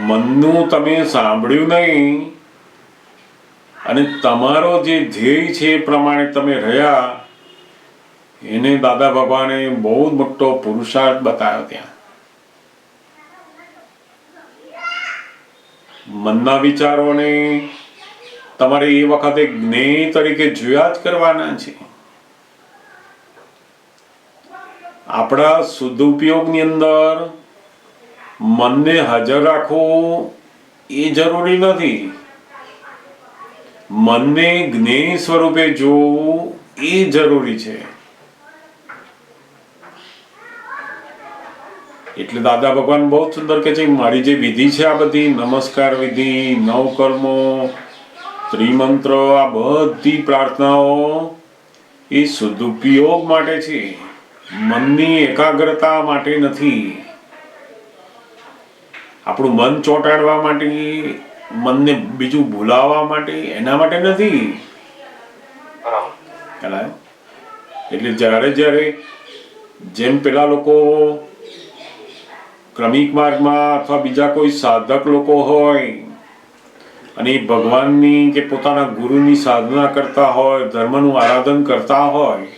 મનનું તમે સાંભળ્યું નહીં અને તમારો જે ધ્યેય છે એ પ્રમાણે તમે રહ્યા, એને દાદા ભગવાને બહુ જ મોટો પુરુષાર્થ બતાવ્યો. ત્યાં મનના વિચારોને તમારે એ વખતે જ્ઞેય તરીકે જોયા જ કરવાના છે. આપણા શુદ્ધ ઉપયોગની અંદર મનને હાજર રાખવું એ જરૂરી નથી. મનને જ્ઞેય સ્વરૂપે જોવું એ જરૂરી છે. એટલે દાદા ભગવાન બહુ સુંદર કહે છે, મારી જે વિધિ છે આ બધી નમસ્કાર વિધિ, નવકર્મો, ત્રિમંત્ર, આ બધી પ્રાર્થનાઓ એ સદુપયોગ માટે છે, મનની એકાગ્રતા માટે નથી. આપણું મન ચોંટાડવા માટે, મનને બીજું ભૂલાવવા માટે, એના માટે નથી. એટલે જ્યારે જેમ પેલા લોકો ક્રમિક માર્ગમાં અથવા બીજા કોઈ સાધક લોકો હોય અને એ ભગવાનની કે પોતાના ગુરુની સાધના કરતા હોય, ધર્મનું આરાધન કરતા હોય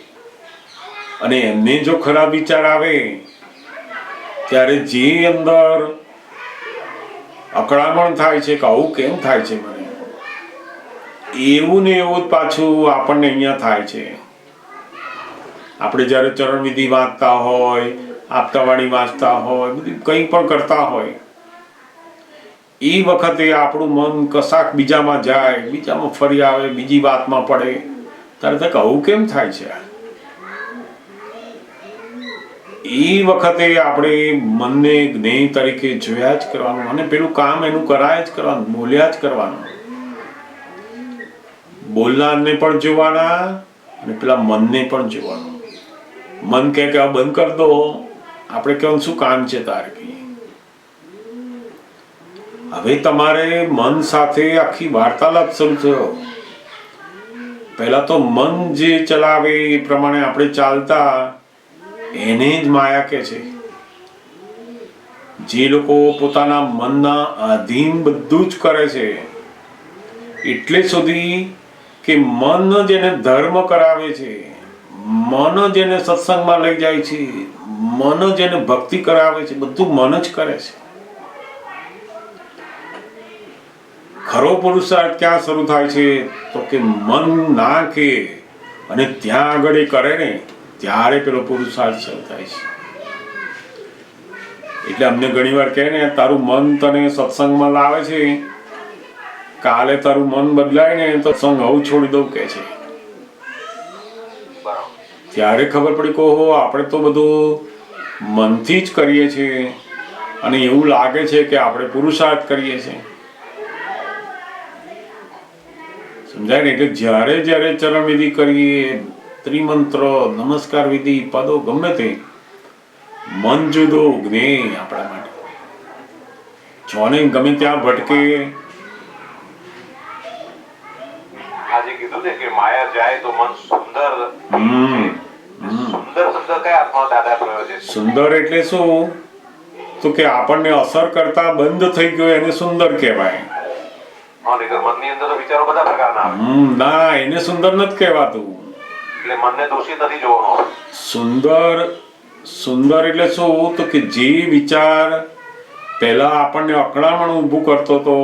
અને એમને જો ખરાબ વિચાર આવે ત્યારે જે અંદર અકળામણ થાય છે કે આવું કેમ થાય છે મને, એવું ને એવું જ પાછું આપણને અહીંયા થાય છે. આપણે જ્યારે ચરણ વિધિ વાંચતા હોય, આપતાવાણી વાંચતા હોય, બધી કંઈ પણ કરતા હોય, એ વખતે આપણું મન કશાક બીજામાં જાય, બીજામાં ફરી આવે, બીજી વાતમાં પડે, ત્યારે તક આવું કેમ થાય છે. એ વખતે આપણે મનને જ્ઞેય તરીકે જોયા જ કરવાનું અને પેલું કામ એનું કરાય જ કરવાનું, બોલ્યા જ કરવાનું. બોલનારને પણ જોવાના અને પેલા મનને પણ જોવાનું. મન કહે કે આ બંધ કરી દો, આપણે કહેવાનું શું કામ છે તારે. હવે તમારે મન સાથે આખી વાર્તાલાપ શરૂ થયો. પહેલા તો મન જે ચલાવે એ પ્રમાણે આપણે ચાલતા, એને જ માયા કે છે. જે લોકો પોતાના મનના આધીન બધું જ કરે છે, એટલે સુધી કે મન જેને ધર્મ કરાવે છે, મન જેને સત્સંગમાં લઈ જાય છે, મન જેને ભક્તિ કરાવે છે, બધું મન જ કરે છે. ખરો પુરુષાર્થ ક્યાં શરૂ થાય છે તો કે મન ના કે અને ત્યાં આગળ એ કરે ને ત્યારે પેલો પુરુષાર્થ શરૂ થાય છે. એટલે અમને ઘણી વાર કહે ને તારું મન તને સત્સંગમાં લાવે છે, કાલે તારું મન બદલાય ને તો સત્સંગ હું છોડી દઉં કે છે. બરાબર. ત્યારે ખબર પડી કે ઓહો આપણે તો બધું મનથી જ કરીએ છીએ અને એવું લાગે છે કે આપણે પુરુષાર્થ કરીએ છીએ. સમજાય ને? એટલે જ્યારે જ્યારે ચરણ વિધિ કરીએ, ત્રિમંત્ર, નમસ્કાર વિધિ, પદો ગમે તે, મન જુદું જ્ઞેય આપણા માટે. જોને ગમે ત્યાં ભટકે. આજે કીધું છે કે માયા જાય તો મન સુંદર. સુંદર શબ્દ કયા અર્થમાં દાદા પ્રયો છે? સુંદર એટલે શું તો કે આપણને અસર કરતા બંધ થઈ ગયો એને સુંદર કહેવાય. મનની અંદર વિચારો બધા પ્રકારના આવે. ના, એને સુંદર નથી કહેવાતું. એટલે મનને દોષિત નથી જોવાનો. સુંદર એટલે શું તો કે જે વિચાર પહેલા આપણને અકળામણ ઊભું કરતો હતો,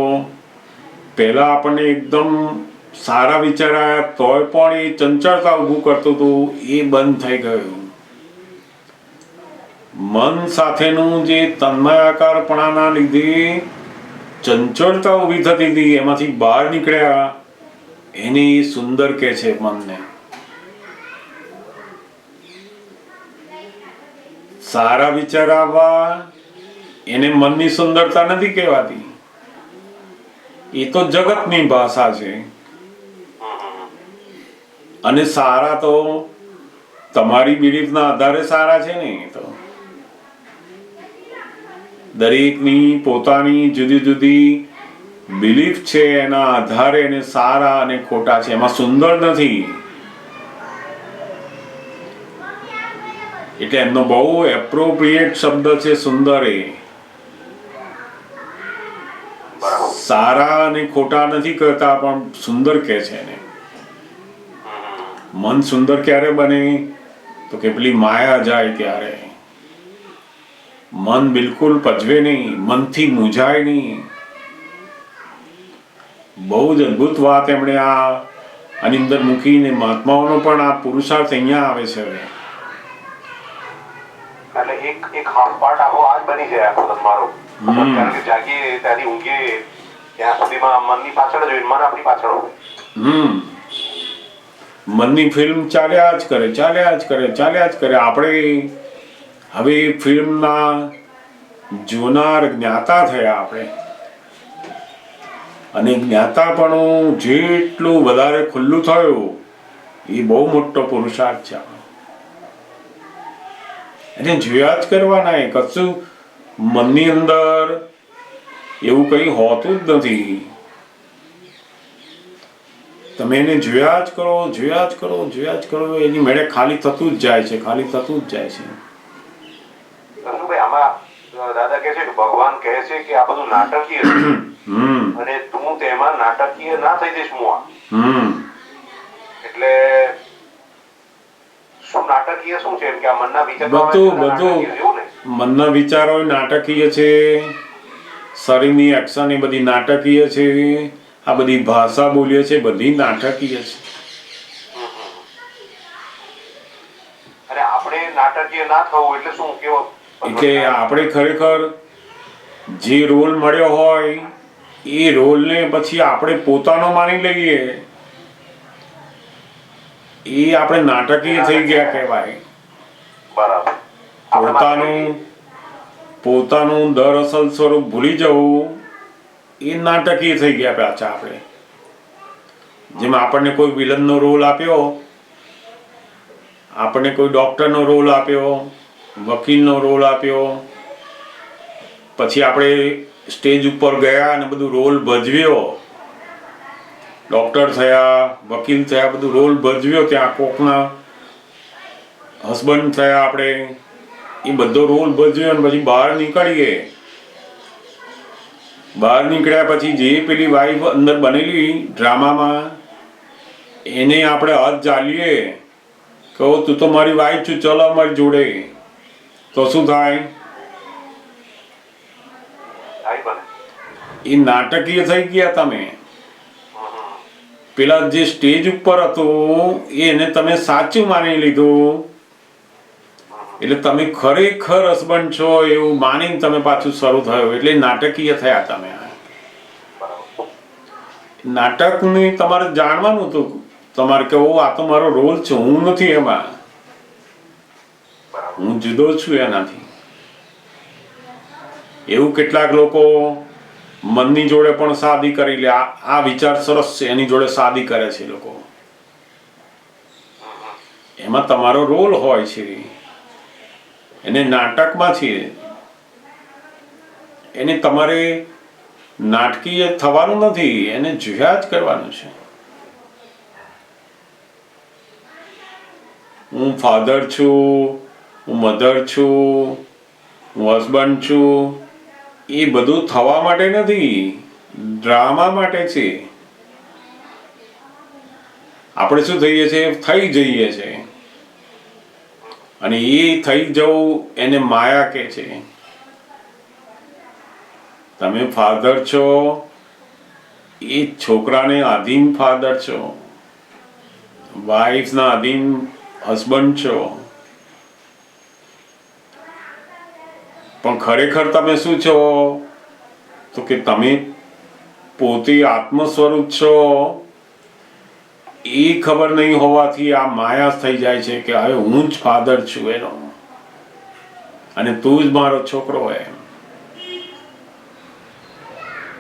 પહેલા આપણને એકદમ સારા વિચાર આવ્યા તોય પણ એ ચંચળતા ઊભું કરતું હતું, એ બંધ થઈ ગયું. મન સાથેનું જે તન્મયાકારપણાના લીધે ચંચળતા ઊભી થતી હતી એમાંથી બહાર નીકળ્યા એને સુંદર કહે છે. મનને સારા વિચાર આવવા એને મનની સુંદરતા નથી કહેવાતી, એ તો જગતની ભાષા છે. અને સારા તો તમારી બિલીફના આધારે સારા છે ને. તો દરેકની પોતાની જુદી જુદી બિલીફ છે, એના આધારે એને સારા અને ખોટા છે, એમાં સુંદર નથી. એટલે એમનો બહુ એપ્રોપ્રિએટ શબ્દ છે સુંદર. એ સારા અને ખોટા નથી કરતા પણ સુંદર કહે છે એને. મન સુંદર ક્યારે બને તો કે પેલી માયા જાય ત્યારે. મન બિલકુલ પજવે નહીં, મનથી મૂંઝાય નહીં. બહુ જ અદ્ભુત વાત એમણે આની અંદર મૂકીને મહાત્માઓનો પણ આ પુરુષાર્થ અહીંયા આવે છે. હવે એટલે એક હાફ પાર્ટ આખો આજ બની જાય આખો તમારો. કારણ કે જાગીએ ત્યાંથી ઊંઘીએ ત્યાં સુધીમાં મનની પાછળ જ હોય, મન આપણી પાછળ હોય. મનની ફિલ્મ ચાલ્યા જ કરે. આપણે હવે ફિલ્મના જોનાર જ્ઞાતા થયા આપણે. અને જ્ઞાતાપણું જેટલું વધારે ખુલ્લું થયું એ બહુ મોટો પુરુષાર્થ છે. એને જોયા જ કરવાના. એ કશું મનની અંદર એવું કંઈ હોતું જ નથી. તમે એને જોયા જ કરો, એની મેળે ખાલી થતું જ જાય છે. આમાં દાદા કહે છે કે ભગવાન કહે છે કે આ બધું નાટકીય છે અને તું તેમાં નાટકીય ના થઈ જઈશ. મુઆ એટલે શું નાટકીય શું છે? કે આ મનના વિચારો બધું મનના વિચારો નાટકીય છે, શરીરની એક્શન એ બધી નાટકીય છે, આ બધી ભાષા બોલીએ છે બધી નાટકીય છે. અને આપણે નાટકીય ના થવું એટલે શું? કેવો એટલે આપણે ખરેખર જે રોલ મળ્યો હોય એ રોલને પછી આપણે પોતાનો માની લઈએ, એ આપણે નાટકીય થઈ ગયા કહેવાય. પોતાનું દરઅસલ સ્વરૂપ ભૂલી જવું એ નાટકીય થઈ ગયા પાછા આપણે. જેમ આપણને કોઈ વિલનનો રોલ આપ્યો, આપણને કોઈ ડોક્ટરનો રોલ આપ્યો, વકીલનો રોલ આપ્યો, પછી આપણે સ્ટેજ ઉપર ગયા અને બધું રોલ ભજવ્યો, ડોક્ટર થયા, વકીલ થયા, બધું રોલ ભજવ્યો, ત્યાં કોકના હસબન્ડ થયા આપણે, એ બધો રોલ ભજવ્યો અને પછી બહાર નીકળીએ. બહાર નીકળ્યા પછી જે પેલી વાઈફ અંદર બનેલી ડ્રામામાં એને આપણે હાથ ચાલીએ કહો તું તો મારી વાઈફ છું, ચલો અમારી જોડે, તો શું થાય? એ નાટકીય થઈ ગયા તમે. પેલા જે સ્ટેજ ઉપર હતું એને તમે સાચું માની લીધું એટલે તમે ખરેખર હસબન્ડ છો એવું માનીને તમે પાછું શરૂ થયો એટલે નાટકીય થયા તમે. નાટકને તમારે જાણવાનું હતું તમારે કે આ તો મારો રોલ છે, હું નથી એમાં, હું જુદો છું એનાથી. એવું કેટલાક લોકો મનની જોડે પણ શાદી કરી લે. આ વિચાર સરસ છે, એની જોડે શાદી કરે છે લોકો. એમાં તમારો રોલ હોય છે, એને નાટકમાં છે, એને તમારે નાટકીય થવાનું નથી, એને જોયા જ કરવાનું છે. હું ફાધર છું, હું મધર છું, હું હસબન્ડ છું, એ બધું થવા માટે નથી, ડ્રામા માટે છે. આપણે શું થઈએ છીએ? થઈ જઈએ છે. અને એ થઈ જવું એને માયા કહે છે. તમે ફાધર છો, એ છોકરાને આધીન ફાધર છો, વાઇફના આધીન હસબન્ડ છો. પણ ખરેખર તમે શું છો? તો કે તમે પોતે આત્મ સ્વરૂપ છો. એ ખબર નહીં હોવાથી આ માયા થઈ જાય છે કે હવે હું જ ફાધર છું એનો, અને તું જ મારો છોકરો.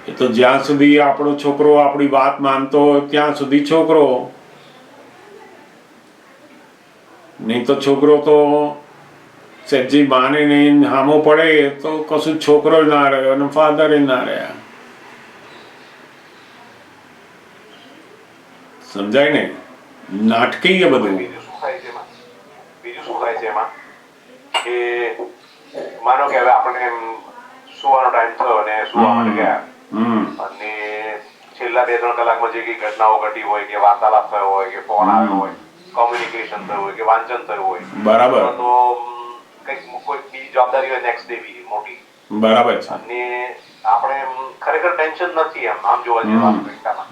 એ તો જ્યાં સુધી આપણો છોકરો આપણી વાત માનતો હોય ત્યાં સુધી છોકરો, નહીં તો છોકરો તો સહેજી માને નહીં, હામો પડે તો કશું છોકરો ના રહ્યો અને ફાધર ના રહ્યા. સમજાય ને? નાટકીય બધું. બીજું શું થાય છે એમાં કે માનો કે હવે આપણે સુવાનો ટાઈમ થયો અને સુવા માટે ગયા અને છેલ્લા 2-3 કલાકમાં જે કઈ ઘટનાઓ ઘટી હોય કે વાર્તાલાપ થયો હોય કે ફોન આવ્યો હોય, કોમ્યુનિકેશન થયું હોય કે વાંચન થયું હોય, બરાબર, તો કઈક કોઈ બીજી જવાબદારી હોય નેક્સ્ટ ડે બીજી મોટી, બરાબર છે. અને આપણે ખરેખર ટેન્શન નથી આમ જોવા જઈએ વાસ્તવિકતામાં.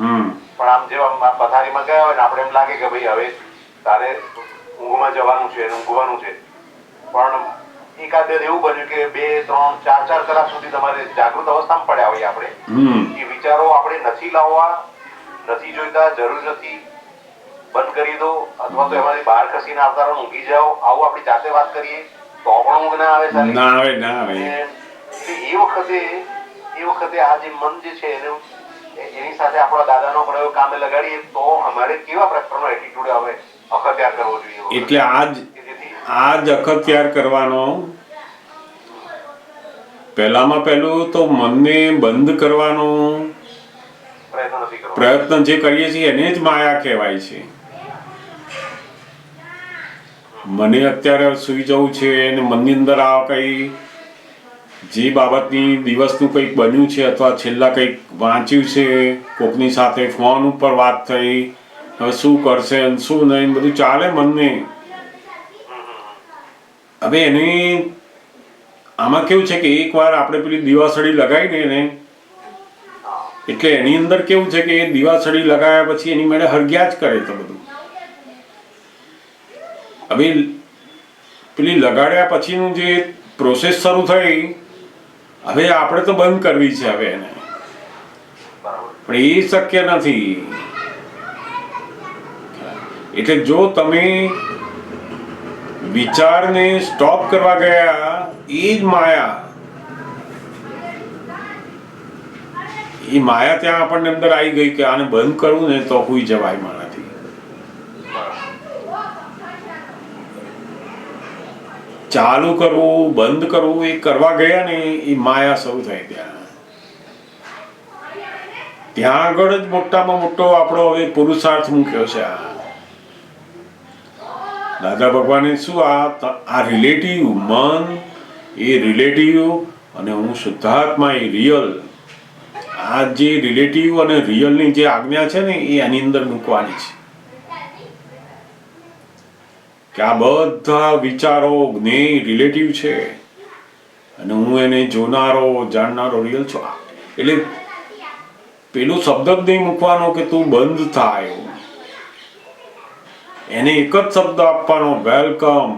પણ આમ જેવા પથારીમાં ગયા હોય ને આપણે એમ લાગે કે ભાઈ હવે તારે ઊંઘમાં જવાનું છે, ઊંઘવાનું છે, પણ એકાદ બે એવું બન્યું કે 2-3-4 કલાક સુધી તમારે જાગૃત અવસ્થામાં પડ્યા હોય આપણે, એ વિચારો આપણે નથી લાવવા, નથી જોઈતા, જરૂર નથી, બંધ કરી દો, અથવા તો એમાંથી બહાર ખસીને આવતા રહો, ઊંઘી જાઓ, આવું આપણી જાતે વાત કરીએ તો પણ ઊંઘ ના આવે. ના આવે. એ વખતે આ જે મન જે છે એની સાથે આપણા દાદાનો પ્રયોગ કામે લગાડીએ તો અમારે કેવા પ્રકારનો એટીટ્યુડ આવે અખત્યાર કરવો જોઈએ? એટલે આ જ અખત્યાર કરવાનો. પહેલામાં પહેલું તો મનને બંધ કરવાનો પ્રયત્ન જે કરીએ છીએ એને જ માયા કહેવાય છે. મને અત્યારે સુઈ જવું છે અને મનની અંદર આ કઈ જે બાબતની દિવસનું કંઈક બન્યું છે અથવા છેલ્લા કંઈક વાંચ્યું છે, કોકની સાથે ફોન ઉપર વાત થઈ, હવે શું કરશે શું નહીં બધું ચાલે મનને. હવે એને આમાં કેવું છે કે એકવાર આપણે પેલી દિવાસળી લગાવી ને એટલે એની અંદર કેવું છે કે એ દિવાસળી લગાવ્યા પછી એની મેળે હરગ્યા જ કરે તો બધું. હવે પેલી લગાડ્યા પછીનું જે પ્રોસેસ શરૂ થઈ, હવે આપણે તો બંધ કરવી છે હવે એને, પણ એ શક્ય નથી. એટલે જો તમે વિચારને સ્ટોપ કરવા ગયા, એ જ માયા, એ માયા ત્યાં આપણને અંદર આવી ગઈ કે આને બંધ કરવું ને તો હુઈ જવાય મારાથી. ચાલુ કરવું બંધ કરવું એ કરવા ગયા ને એ માયા શરૂ થઈ. ત્યાં આગળ જ મોટામાં મોટો આપણો હવે પુરુષાર્થ મૂક્યો છે. દાદા ભગવાને શું આ રિલેટિવ મન, એ રિલેટિવ અને હું શુદ્ધાત્મા એ રિયલ, આ જે રિલેટિવ અને રિયલની જે આજ્ઞા છે ને એ આની અંદર મૂકવાની છે કે આ બધા વિચારો જ્ઞેય રિલેટિવ છે અને હું એને જોનારો જાણનારો રિયલ છું. એટલે પેલું શબ્દ જ નહીં મૂકવાનો કે તું બંધ થાય, એને એક જ શબ્દ આપવાનો, વેલકમ.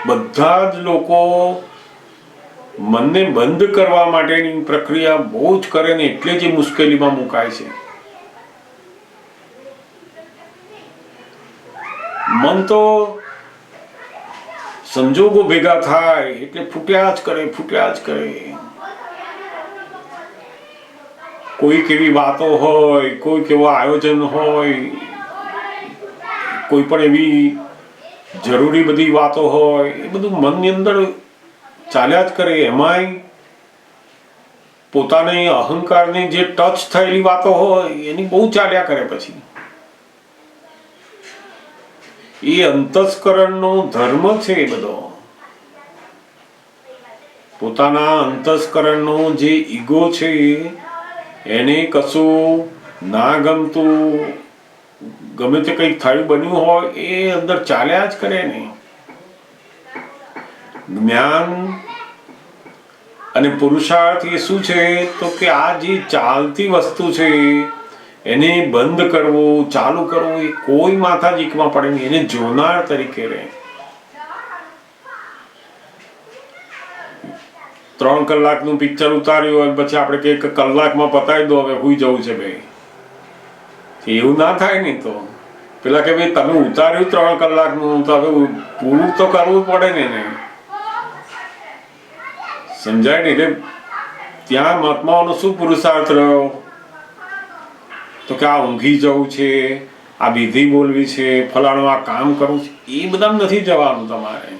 બધા જ લોકો મનને બંધ કરવા માટેની પ્રક્રિયા બહુ જ કરે ને એટલે જ એ મુશ્કેલીમાં મુકાય છે. મન તો સંજોગો ભેગા થાય એટલે ફૂટ્યા જ કરે, ફૂટ્યા જ કરે. કોઈક એવી વાતો હોય, કોઈક એવો આયોજન હોય, કોઈ પણ એવી જરૂરી બધી વાતો હોય, એ બધું મનની અંદર ચાલ્યા જ કરે. એમાંય પોતાની અહંકારની જે ટચ થયેલી વાતો હોય એની બહુ ચાલ્યા કરે. પછી એ અંતસ્કરણનો ધર્મ છે. એ બધો પોતાના અંતસ્કરણનો જે ઈગો છે એને કશું ના ગમતું, ગમે તે કંઈક થયું બન્યું હોય એ અંદર ચાલ્યા જ કરે ને. જ્ઞાન અને પુરુષાર્થ એ શું છે તો કે આ જે ચાલતી વસ્તુ છે એને બંધ કરવું, ચાલુ કરવું એ કોઈ માથાજીકમાં પડે નહીં. એને જોનાર તરીકે રહે. 3 કલાકનું પિક્ચર ઉતાર્યું હોય પછી આપણે કે કલાકમાં પતાવી દો, હવે હુઈ જવું છે ભાઈ, એવું ના થાય ને. તો પેલા કે ભાઈ તમે ઉતાર્યું 3 કલાકનું તો હવે પૂરું તો કરવું પડે ને એને. સમજાય ને? એટલે ત્યાં મહાત્માઓનો શું પુરુષાર્થ રહ્યો તો કે આ ઊંઘી જવું છે, આ વિધિ બોલવી છે, ફલાણું આ કામ કરવું છે, એ બધા નથી જવાનું. તમારે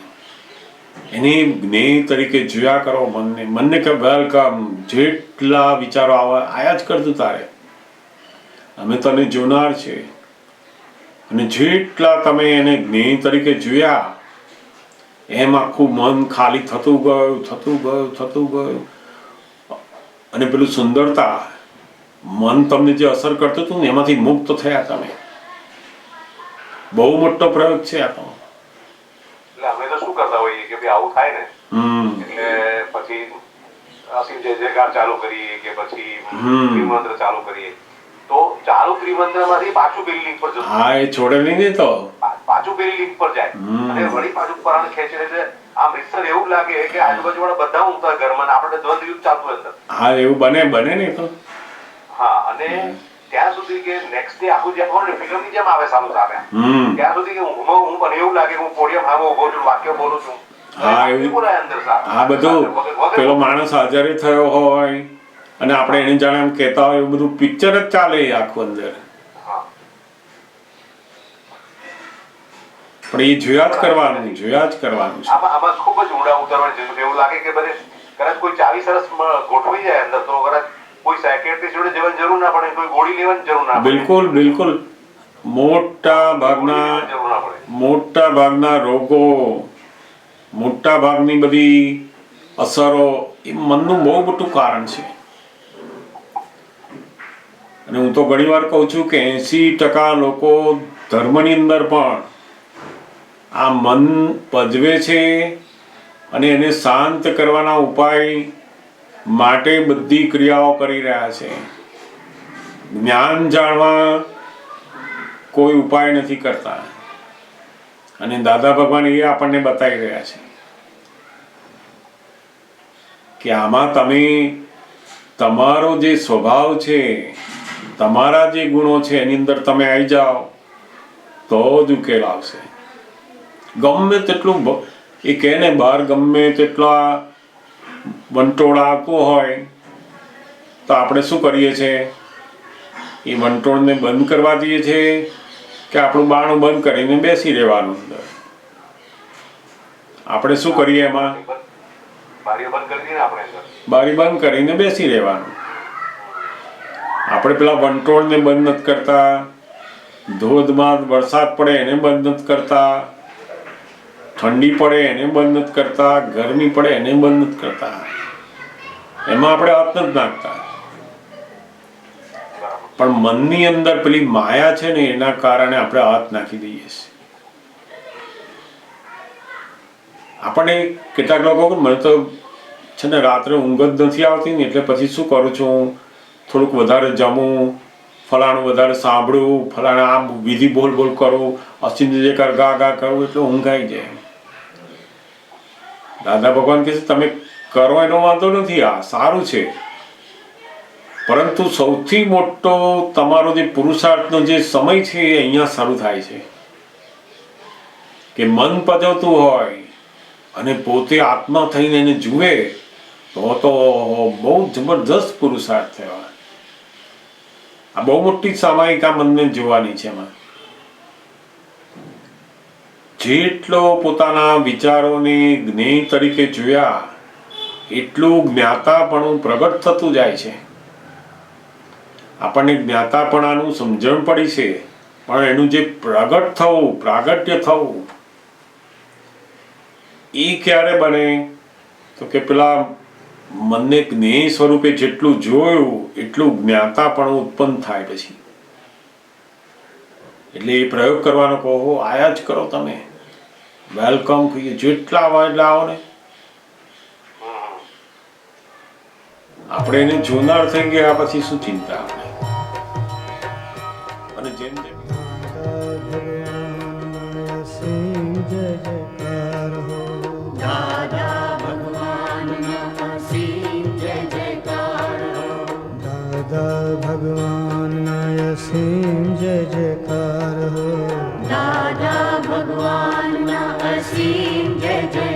એને જ્ઞેય તરીકે જોયા કરો મનને. મનને કે વેલકમ, જેટલા વિચારો આયા જ કરતું તારે, અમે તને જોનાર છે. અને જેટલા તમે એને જ્ઞેય તરીકે જોયા એમ આખું મન ખાલી થતું ગયું, થતું ગયું, થતું ગયું. અને પેલું સુંદરતા, મન તમને જે અસર કરતું હતું ને એમાંથી મુક્ત થયા તમે. બહુ મોટો પ્રયોગ છે આ તો. એટલે અમે તો શું કરતા હોઈએ કે ભાઈ આવું થાય ને એટલે પછી અસીમ જય જયકાર ચાલુ કરીએ કે પછી ત્રિમંત્ર ચાલુ કરીએ તો ચાલુ ત્રિમંત્ર માંથી પાછું પેલી લિંક પર જતું. હા, એ છોડે નહીં તો પાછું પેલી લિંક પર જાય અને વળી પાછું પરાણ ખેંચે. એટલે આમ રીતસર એવું લાગે કે આજુબાજુ વાળા બધા ઊંઘતા ઘરમાં આપણે દ્વંદ્વ યુદ્ધ ચાલતું અંદર. હા, એવું બને ને તો. હા, અને ત્યાં સુધી કે નેક્સ્ટ ડે આખું જે ફિલ્મ ની જેમ આવે સાલું આવે ત્યાં સુધી કે હું મને એવું લાગે હું પોડિયમ સામે ઉભો છું, વાક્ય બોલું છું. હા, એવું. આ બધું પેલો માણસ હાજર થયો હોય અને આપણે એને જાણે એમ કહેતા હોય એવું બધું પિક્ચર જ ચાલે આખું અંદર. પણ એ જોયા જ કરવાનું, જોયા જ કરવાનું છે. આમાં ખૂબ જ ઊંડા ઉતરવાની જરૂર છે. એવું લાગે કે બધે કદાચ કોઈ ચાવી સરસ ગોઠવી જાય અંદર તો કદાચ કોઈ સાયકેટ્રિસ્ટ જોડે જવાની જરૂર ના પડે, કોઈ ગોળી લેવાની જરૂર ના પડે. બિલકુલ બિલકુલ. મોટા ભાગના રોગો, મોટા ભાગની બધી અસરો એ મનનું બહુ મોટું કારણ છે. અને હું તો ઘણી વાર કહું છું કે 80% લોકો ધર્મની અંદર પણ આ મન પજવે છે અને એને શાંત કરવાના ઉપાય માટે બધી ક્રિયાઓ કરી રહ્યા છે. જ્ઞાન જાણવા કોઈ ઉપાય નથી કરતા. અને દાદા ભગવાન એ આપણને બતાવી રહ્યા છે કે આમાં તમે તમારો જે સ્વભાવ છે, તમારા જે ગુણો છે એની અંદર તમે આવી જાઓ તો જ ઉકેલ આવશે. ગમે તેટલું એ કહે ને બહાર ગમે તેટલા વંટોળ આવતું હોય તો આપણે શું કરીએ છીએ? એ વંટોળને બંધ કરવા દઈએ છીએ કે આપણું બાણું બંધ કરીને બેસી રહેવાનું અંદર? આપણે શું કરીએ એમાં? બારી બંધ કરીને બેસી રહેવાનું. આપણે પેલા વંટોળને બંધ નથી કરતા, ધોધમાર વરસાદ પડે એને બંધ નથી કરતા, ઠંડી પડે એને બંધ નથી કરતા, ગરમી પડે એને બંધ નથી કરતા. એમાં આપણે હાથ નથી નાખતા. પણ મનની અંદર પેલી માયા છે ને એના કારણે આપણે હાથ નાખી દઈએ છીએ. આપણને કેટલાક લોકો મને તો છે ને રાત્રે ઊંઘ જ નથી આવતી ને એટલે પછી શું કરું છું, થોડુંક વધારે જમું, ફલાણું વધારે સાંભળું, ફલાણા આમ વિધિ બોલ બોલ કરું, અસીમ જે કર ગા ગા કરું એટલે ઊંઘ આવી જાય. દાદા ભગવાન કહે છે તમે કરો એનો વાંધો નથી, આ સારું છે, પરંતુ સૌથી મોટો તમારો જે પુરુષાર્થનો જે સમય છે એ અહીંયા શરૂ થાય છે કે મન પજવતું હોય અને પોતે આત્મા થઈને એને જુએ તો બહુ જબરદસ્ત પુરુષાર્થ થયો. આ બહુ મોટી સામાયિક આ મનને જોવાની છે. એમાં જેટલો પોતાના વિચારોને જ્ઞેય તરીકે જોયા એટલું જ્ઞાતાપણું પ્રગટ થતું જાય છે. આપણને જ્ઞાતાપણાનું સમજણ પડી છે, પણ એનું જે પ્રગટ થવું, પ્રાગટ્ય થવું એ ક્યારે બને તો કે પેલા મનને જ્ઞેય સ્વરૂપે જેટલું જોયું એટલું જ્ઞાતાપણું ઉત્પન્ન થાય પછી. એટલે એ પ્રયોગ કરવાનો કહો, આયા જ કરો, તમે વેલકમ કહીએ, જેટલા આવા એટલા આવો ને. આપણે એને જોનાર થઈ ગયા પછી શું ચિંતા આપણે. અને જેમ જેમ દાદા ભગવાનના અસીમ જય જયકાર હો. દાદા ભગવાનના અસીમ જય જયકાર હો. દાદા ભગવાનના અસીમ જય જયકાર હો. દાદા ભગવાનના અસીમ જય જય